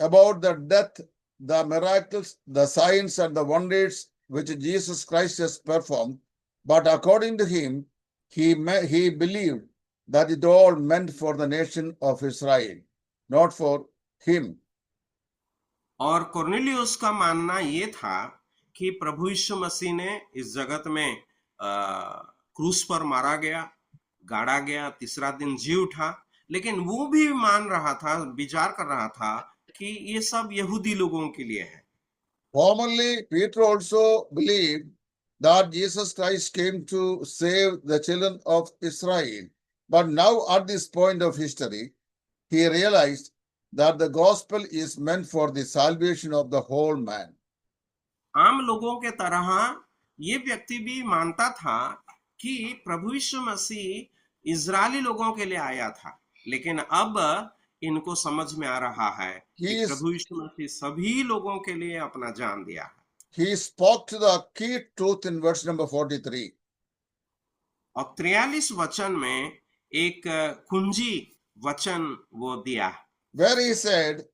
about the death, the miracles, the signs and the wonders which Jesus Christ has performed, but according to him, he believed that it all meant for the nation of Israel, not for him. और Cornelius का मानना ये था कि प्रभु यीशु मसीह ने इस जगत में क्रूस पर मारा गया, गाड़ा गया, तीसरा दिन जी उठा, लेकिन वो भी मान रहा था, विचार कर रहा था कि ये सब यहूदी लोगों के लिए है। Formerly, Peter also believed that Jesus Christ came to save the children of Israel. But now at this point of history, he realized that the gospel is meant for the salvation of the whole man. आम लोगों के तरह ये व्यक्ति भी मानता था कि प्रभु यीशु मसीह इजरायली लोगों के लिए आया था, लेकिन अब इनको समझ में आ रहा है कि प्रभु यीशु मसीह सभी लोगों के लिए अपना जान दिया है। He spoke to the key truth in verse number 43. और 43 वचन में एक कुंजी वचन वो दिया, where he said,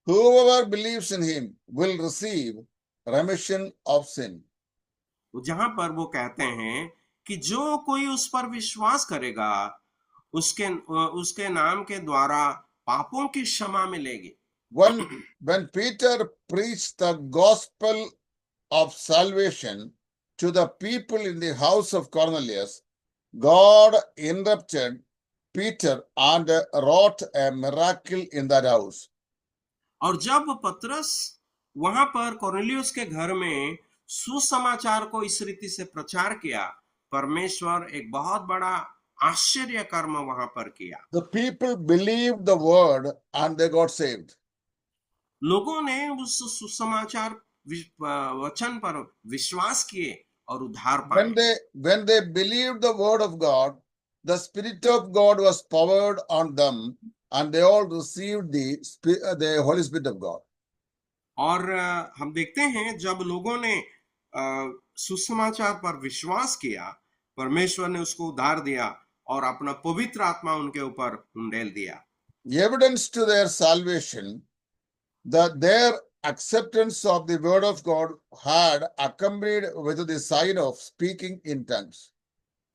whoever believes in him will receive remission of sin. जहां पर वो कहते हैं कि जो कोई उस पर विश्वास करेगा उसके नाम के द्वारा पापों की क्षमा मिलेगी। when Peter preached the gospel of salvation to the people in the house of Cornelius, God interrupted Peter and wrought a miracle in that house. और जब पतरस वहां पर कॉर्नेलियुस के घर में सुसमाचार को इस रीति से प्रचार किया, परमेश्वर एक बहुत बड़ा आश्चर्य कर्म वहां पर किया। The people believed the word and they got saved. लोगों ने उस सुसमाचार वचन पर विश्वास किए और उद्धार पाए। When they believed the word of God, the Spirit of God was poured on them and they all received the Holy Spirit of God. और हम देखते हैं जब लोगों ने सुसमाचार पर विश्वास किया, परमेश्वर ने उसको उद्धार दिया और अपना पवित्र आत्मा उनके ऊपर उंडेल दिया। Evidence to their salvation, that their acceptance of the word of God had accompanied with the sign of speaking in tongues.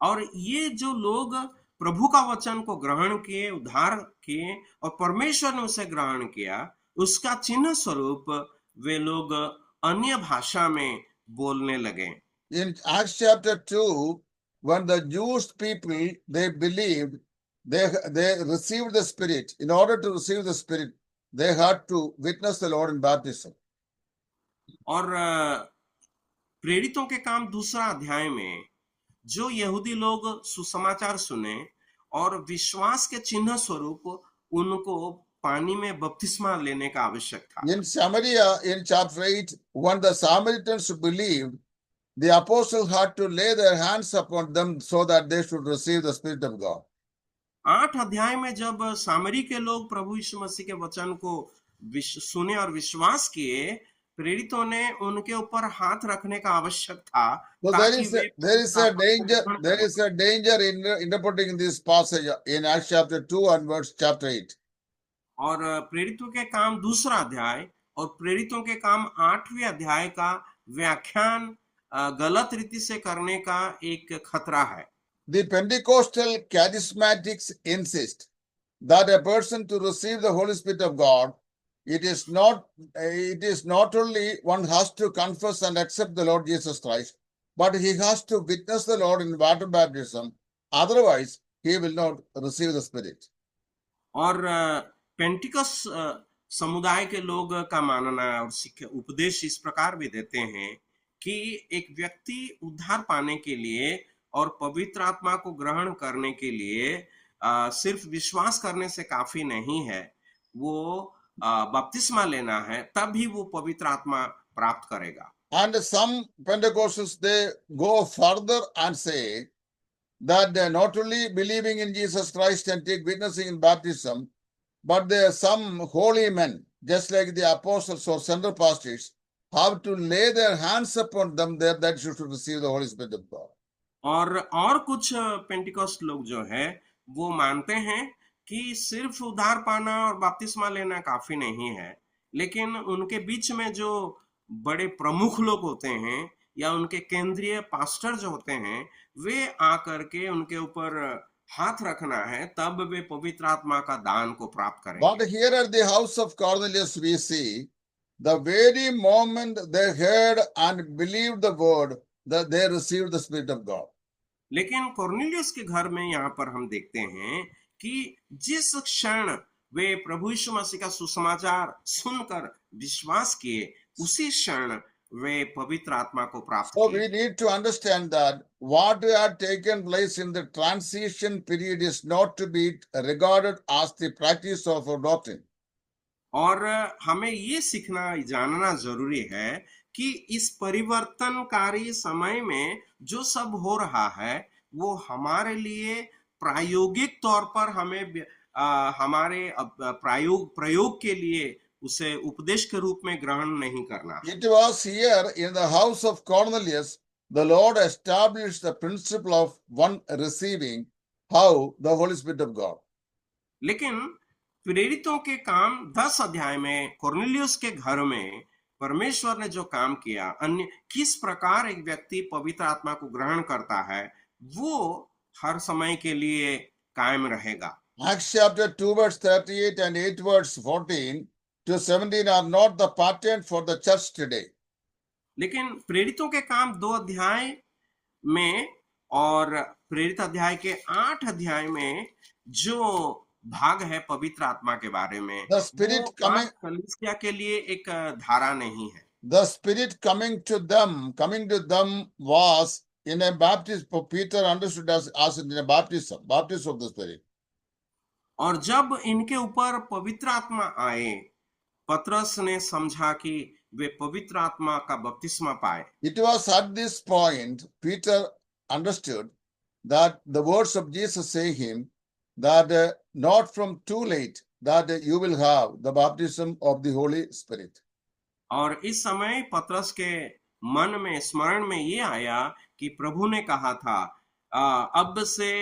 और ये जो लोग प्रभु का वचन को ग्रहण किए, उद्धार किए और परमेश्वर ने उसे ग्रहण किया, उसका चिन्ह स्वरूप वे लोग अन्य भाषा में बोलने लगे। In Acts chapter 2, when the Jewish people, they believed, they received the Spirit. In order to receive the Spirit, they had to witness the Lord in baptism. और प्रेरितों के काम 2 अध्याय में जो यहूदी लोग सुसमाचार सुने और विश्वास के चिन्ह स्वरूप उनको पानी में बपतिस्मा लेने का आवश्यक था। In Samaria, in chapter 8, when the Samaritans believed, the apostles had to lay their hands upon them so that they should receive the Spirit of God. 8 अध्याय में जब सामरी के लोग प्रभु यीशु मसीह के वचन को सुने और विश्वास किए, प्रेरितों ने उनके ऊपर हाथ रखने का आवश्यक था। So there is a danger in interpreting this passage in Acts chapter 2 and verse chapter 8. और प्रेरितों के काम 2 अध्याय और प्रेरितों के काम 8वें अध्याय का व्याख्यान गलत रीति से करने का एक खतरा है। The Pentecostal charismatics insist that a person to receive the Holy Spirit of God, it is not only one has to confess and accept the Lord Jesus Christ, but he has to witness the Lord in water baptism. Otherwise, he will not receive the Spirit. और पेंटिकस समुदाय के लोग का मानना और उपदेश इस प्रकार भी देते हैं कि एक व्यक्ति उद्धार पाने के लिए और पवित्र आत्मा को ग्रहण करने के लिए सिर्फ विश्वास करने से काफी नहीं है, वो बपतिस्मा लेना है, तभी वो पवित्र आत्मा प्राप्त करेगा। And some Pentecostals, they go further and say that they are not only believing in Jesus Christ and take witnessing in baptism, but there are some holy men, just like the apostles or central pastors, have to lay their hands upon them there that should receive the Holy Spirit of God. और कुछ Pentecost लोग जो है वो मानते हैं कि सिर्फ उद्धार पाना और बपतिस्मा लेना काफी नहीं है, लेकिन उनके बीच में जो बड़े प्रमुख लोग होते हैं या उनके केंद्रीय पास्टर जो होते हैं, वे आकर के उनके ऊपर हाथ रखना है, तब वे पवित्र आत्मा का दान को प्राप्त करेंगे। But here at the house of Cornelius we see the very moment they heard and believed the word that they received the Spirit of God. लेकिन कॉर्नेलियस के घर में यहाँ पर हम देखते हैं कि जिस क्षण वे प्रभु यीशु मसीह का सुसमाचार सुनकर विश्वास किए, उसी क्षण वे पवित्र आत्मा को प्राप्त किए। So we need to understand that what had taken place in the transition period is not to be regarded as the practice of a doctrine. और हमें ये सीखना जानना जरूरी है कि इस परिवर्तनकारी समय में जो सब हो रहा है वो हमारे लिए प्रायोगिक तौर पर हमें हमारे प्रयोग के लिए उसे उपदेश के रूप में ग्रहण नहीं करना। It was here in the house of Cornelius the Lord established the principle of one receiving how the Holy Spirit of God. लेकिन प्रेरितों के काम 10 अध्याय में कॉर्नेलियस के घर में परमेश्वर ने जो काम किया, अन्य किस प्रकार एक व्यक्ति पवित्र आत्मा को ग्रहण करता है, वो हर समय के लिए कायम रहेगा। Acts chapter 2 verse 38 and 8 verse 14, to 17 are not the pattern for the church today. लेकिन प्रेरितों के काम 2 अध्याय में और प्रेरित अध्याय के 8 अध्याय में जो भाग है पवित्र आत्मा के बारे में, The Spirit वो coming, आज कलीसिया के लिए एक धारा नहीं है। the Spirit coming to them was in a baptism. Peter understood as in a baptism of the Spirit. और जब इनके ऊपर पवित्र आत्मा आए, पतरस ने समझा कि वे पवित्र आत्मा का बपतिस्मा पाए। It was at this point Peter understood that the words of Jesus say him that not from too late that you will have the baptism of the Holy Spirit. और इस समय पतरस के मन में स्मरण में ये आया कि प्रभु ने कहा था अब से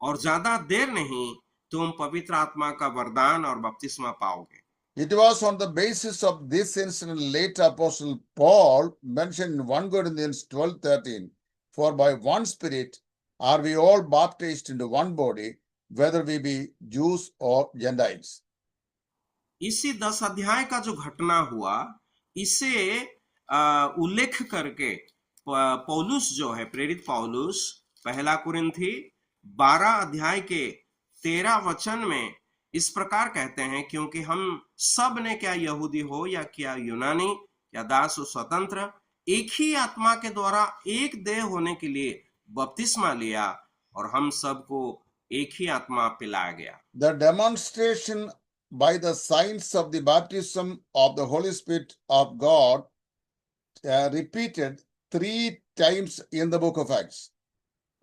और ज्यादा देर नहीं तुम पवित्र आत्मा का वरदान और बपतिस्मा पाओगे। It was on the basis of this incident later Apostle Paul mentioned in 1 Corinthians 12:13, for by one Spirit are we all baptized into one body, whether we be Jews or Gentiles. इसी 10 अध्याय का जो घटना हुआ, इसे उल्लेख करके पौलुस जो है, प्रेरित पौलुस 1 कुरिन्थी 12 अध्याय के 13 वचन में इस प्रकार कहते हैं, क्योंकि हम सब ने क्या यहूदी हो या क्या यूनानी या दास और स्वतंत्र, एक ही आत्मा के द्वारा एक देह होने के लिए बपतिस्मा लिया और हम सबको एक ही आत्मा पिलाया गया। The demonstration by the signs of the baptism of the Holy Spirit of God repeated 3 times in the book of Acts.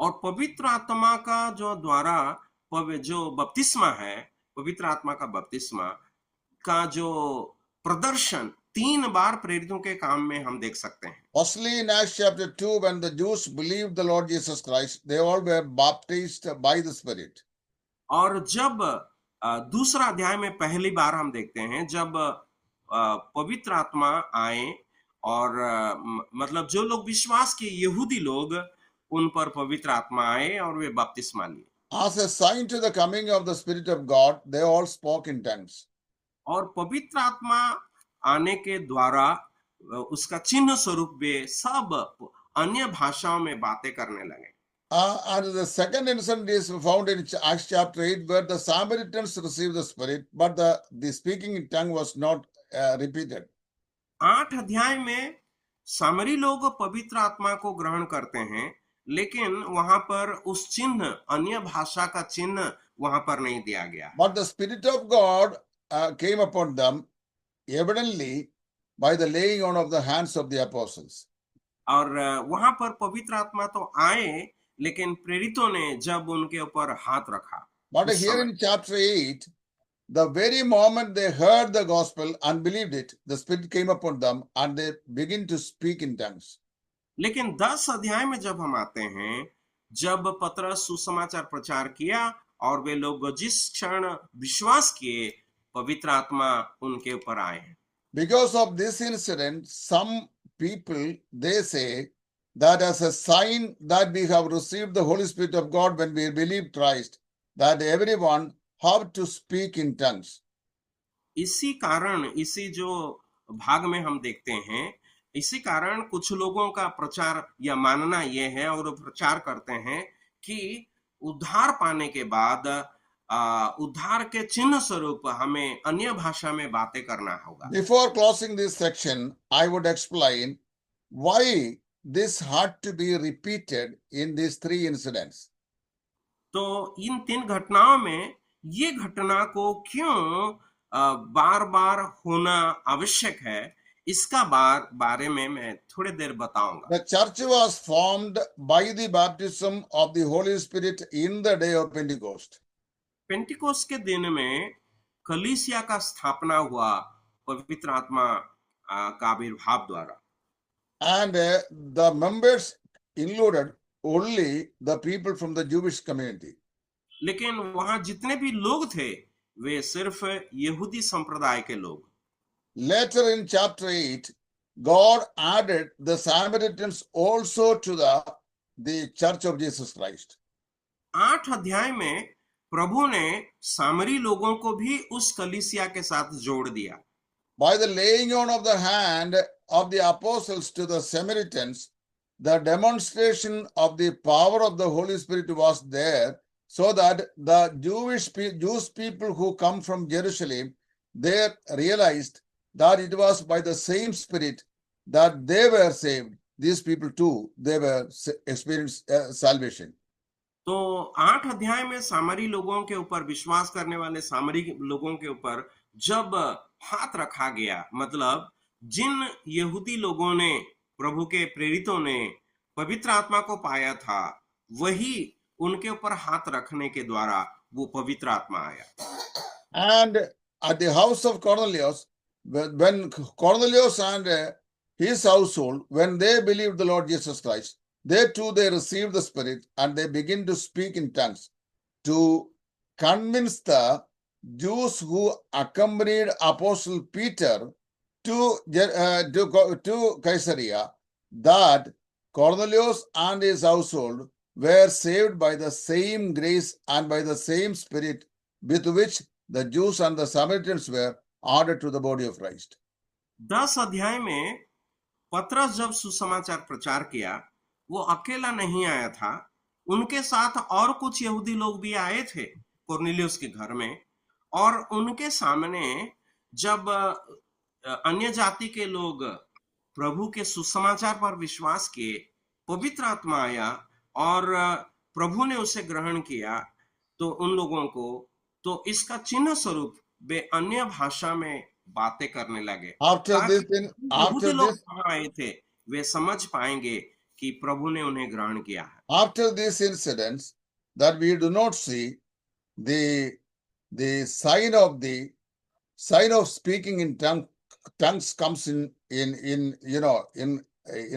और पवित्र आत्मा का जो द्वारा जो बपतिस्मा है, पवित्र आत्मा का बपतिस्मा का जो प्रदर्शन 3 बार प्रेरितों के काम में हम देख सकते हैं। Firstly, in Acts chapter 2, when the Jews believed the Lord Jesus Christ, they all were baptized by the Spirit. और जब दूसरा अध्याय में पहली बार हम देखते हैं जब पवित्र आत्मा आए और मतलब जो लोग विश्वास के यहूदी लोग, उन पर पवित्र आत्मा आए और वे बपतिस्मा लिए। As a sign to the coming of the Spirit of God, they all spoke in tongues. और पवित्र आत्मा आने के द्वारा उसका चिन्ह स्वरूप वे सब अन्य भाषाओं में बातें करने लगे। And the second incident is found in Acts chapter 8, where the Samaritans received the Spirit, but the speaking in tongue was not repeated. 8 अध्याय में सामरी लोग पवित्र आत्मा को ग्रहण करते हैं, लेकिन वहां पर उस चिन्ह, अन्य भाषा का चिन्ह वहां पर नहीं दिया गया। But the Spirit of God came upon them, evidently by the laying on of the hands of the apostles. और वहां पर पवित्र आत्मा तो आए, लेकिन प्रेरितों ने जब उनके ऊपर हाथ रखा। But here in chapter 8, the very moment they heard the gospel and believed it, the Spirit came upon them and they begin to speak in tongues. लेकिन 10 अध्याय में जब हम आते हैं, जब पतरस सुसमाचार प्रचार किया और वे लोग जिस क्षण विश्वास किए, पवित्र आत्मा उनके ऊपर आए। Because of this incident, some people, they say that as a sign that we have received the Holy Spirit of God when we believe Christ, that everyone have to speak in tongues. इसी कारण, इसी जो भाग में हम देखते हैं, इसी कारण कुछ लोगों का प्रचार या मानना यह है और प्रचार करते हैं कि उद्धार पाने के बाद उद्धार के चिन्ह स्वरूप हमें अन्य भाषा में बातें करना होगा। Before closing this section, I would explain why this had to be repeated in these 3 incidents. तो इन 3 घटनाओं में ये घटना को क्यों बार बार होना आवश्यक है, इसका बारे में मैं थोड़ी देर बताऊंगा। The church was formed by the baptism of the Holy Spirit in the day of Pentecost. Pentecost के दिन में कलीसिया का स्थापना हुआ पवित्र आत्मा का आविर्भाव द्वारा। And the members included only the people from the Jewish community. लेकिन वहां जितने भी लोग थे वे सिर्फ यहूदी संप्रदाय के लोग। Later in chapter 8, God added the Samaritans also to the church of Jesus Christ. 8 अध्याय में प्रभु ने सामरी लोगों को भी उस कलीसिया के साथ जोड़ दिया। By the laying on of the hand of the apostles to the Samaritans, the demonstration of the power of the Holy Spirit was there, so that the Jewish people who come from Jerusalem, they realized that it was by the same Spirit that they were saved. These people too, they were experienced salvation. तो 8 अध्याय में सामरी लोगों के ऊपर, विश्वास करने वाले सामरी लोगों के ऊपर जब हाथ रखा गया, मतलब जिन यहूदी लोगों ने, प्रभु के प्रेरितों ने पवित्र आत्मा को पाया था, वही उनके ऊपर हाथ रखने के द्वारा वो पवित्र आत्मा आया। And at the house of Cornelius, when Cornelius and his household, when they believed the Lord Jesus Christ, they received the Spirit and they begin to speak in tongues to convince the Jews who accompanied Apostle Peter to Caesarea that Cornelius and his household were saved by the same grace and by the same Spirit with which the Jews and the Samaritans were ordered to the body of Christ. 10 अध्याय में पतरस जब सुसमाचार प्रचार किया, वो अकेला नहीं आया था, उनके साथ और कुछ यहूदी लोग भी आए थे कोर्नेलियुस के घर में, और उनके सामने जब अन्य जाति के लोग प्रभु के सुसमाचार पर विश्वास किए, पवित्र आत्मा आया और प्रभु ने उसे ग्रहण किया, तो उन लोगों को, तो इसका चिन्ह स्वरूप वे अन्य भाषा में बातें करने लगे। यहूदी लोग कहाँ आए थे, वे समझ पाएंगे कि प्रभु ने उन्हें ग्रहण किया है। After these incidents, that we do not see the sign of speaking in tongues comes in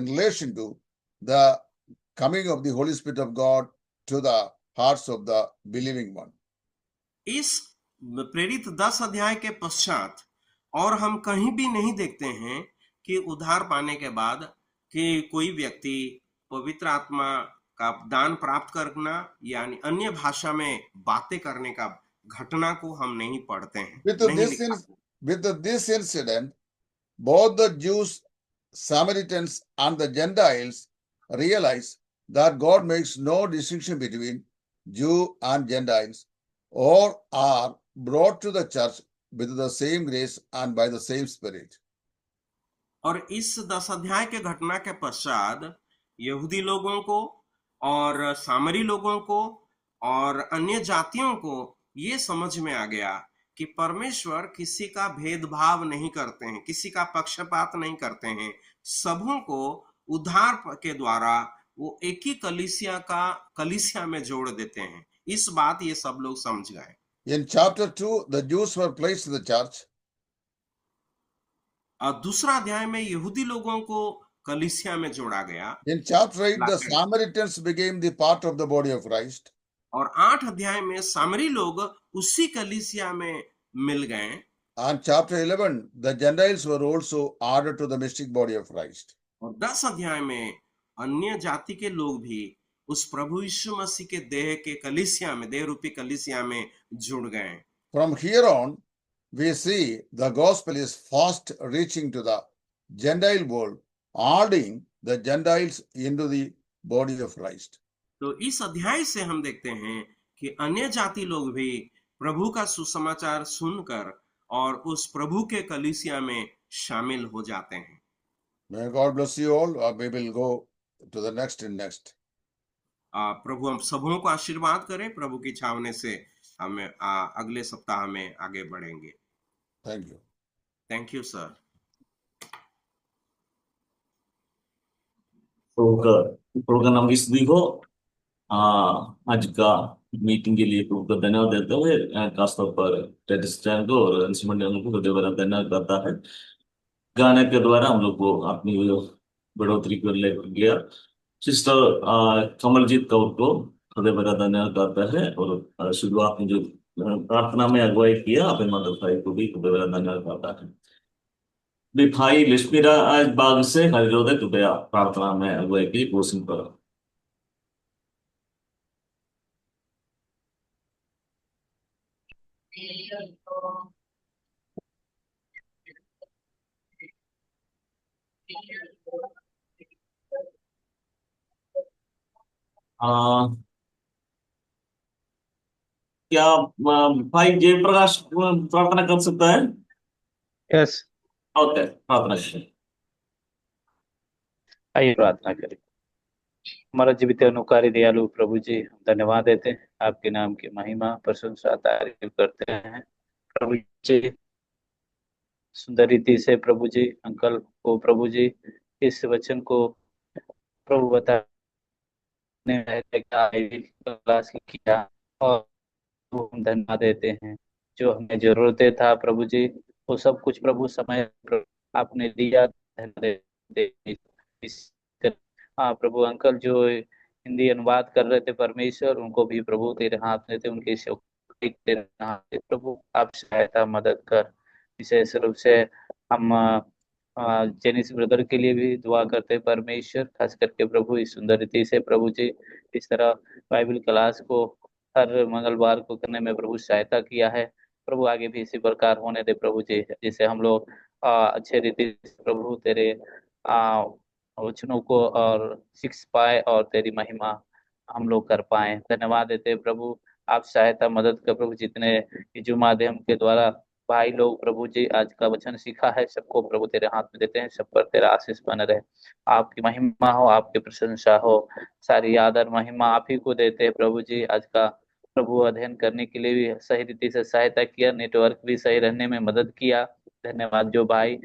relation to the coming of the Holy Spirit of God to the hearts of the believing one. इस प्रेरित 10 अध्याय के पश्चात और हम कहीं भी नहीं देखते हैं कि उद्धार पाने के बाद कि कोई व्यक्ति पवित्र आत्मा का दान प्राप्त करना यानी अन्य भाषा में बातें करने का घटना को हम नहीं पढ़ते हैं। With this incident, both the Jews, Samaritans, and the Gentiles realize that God makes no distinction between Jew and Gentiles, or are brought to the church with the same grace and by the same Spirit. और इस 10 अध्याय के घटना के पश्चात यहूदी लोगों को और सामरी लोगों को और अन्य जातियों को ये समझ में आ गया कि परमेश्वर किसी का भेदभाव नहीं करते हैं, किसी का पक्षपात नहीं करते हैं, सबों को उद्धार के द्वारा वो एक ही कलीसिया में जोड़ देते हैं। इस बात ये सब लोग समझ गए। In chapter 2, the Jews were placed in the church. दूसरा अध्याय में यहूदी लोगों को कलीसिया में जोड़ा गया। In chapter 8, the Samaritans became the part of the body of Christ. और 8 अध्याय में सामरी लोग उसी कलीसिया में मिल गए। And chapter 11, the Gentiles were also ordered to the mystic body of Christ. और 10 अध्याय में अन्य जाति के लोग भी उस प्रभु यीशु मसीह के देह के कलीसिया में, देह रूपी कलीसिया में जुड़ गए। From here on, we see the gospel is fast reaching to the Gentile world, adding the Gentiles into the body of Christ. तो इस अध्याय से हम देखते हैं कि अन्य जाति लोग भी प्रभु का सुसमाचार सुनकर और उस प्रभु के कलीसिया में शामिल हो जाते हैं। May God bless you all. We will go to the next and next. प्रभु हम सबों को आशीर्वाद करें। प्रभु की छावनी से हमें अगले सप्ताह में आगे बढ़ेंगे। Thank you. Thank you sir. प्रभु का नाम की स्तुति हो। आज का मीटिंग के लिए प्रभु को धन्यवाद देते हुए खासतौर पर टेडिस चैन को और मंडल को हृदय धन्यवाद करता है। गाने के द्वारा हम लोग को अपनी बढ़ोतरी को लेकर गया। सिस्टर कमलजीत कौर को हृदय भरा धन्यवाद करता है और शुरुआत में जो प्रार्थना में अगुवाई किया अपने मदर भाई को भी हृदय भरा धन्यवाद करता है। भाई लक्ष्मीरा आज बाग से हरिरोदय कृपया प्रार्थना में अगुवाई की कोशिश करो। आ, क्या भाई जयप्रकाश प्रार्थना कर सकता है? यस। ओके, प्रार्थना करें। आइए प्रार्थना करें। हमारा जीवित अनुकारी दयालु प्रभु जी, हम धन्यवाद देते हैं, आपके नाम की महिमा प्रशंसा तारीफ करते हैं प्रभु जी। सुंदर रीति से प्रभु जी अंकल को प्रभु जी इस वचन को प्रभु बताने क्लास किया, और हम धन्यवाद देते हैं। जो हमें जरूरतें था प्रभु जी, वो सब कुछ प्रभु समय आपने दिया। धन्यवाद देते इस हाँ प्रभु, अंकल जो हिंदी अनुवाद कर रहे थे परमेश्वर, उनको भी प्रभु तेरे हाथ में थे, उनके सेवक तेरे हाथ थे प्रभु, आप सहायता मदद कर। विशेष रूप से हम जेनिस ब्रदर के लिए भी दुआ करते हैं परमेश्वर, खास करके प्रभु इस सुंदर रीति से प्रभु जी इस तरह बाइबल क्लास को हर मंगलवार को करने में प्रभु सहायता किया है। प्रभु आगे भी इसी प्रकार होने दे प्रभु जी, जिससे हम लोग अच्छे रीति से प्रभु तेरे वचनों को और सीख पाए और तेरी महिमा हम लोग कर पाए। धन्यवाद देते हैं प्रभु, आप सहायता मदद कर प्रभु। जितने जो माध्यम के द्वारा भाई लोग प्रभु जी आज का वचन सीखा है, सबको प्रभु तेरे हाथ में देते हैं, सब पर तेरा आशीष बन रहे। आपकी महिमा हो, आपकी प्रशंसा हो, सारी आदर महिमा आप ही को देते हैं प्रभु जी। आज का प्रभु अध्ययन करने के लिए भी सही रीति से सहायता किया, नेटवर्क भी सही रहने में मदद किया। धन्यवाद जो भाई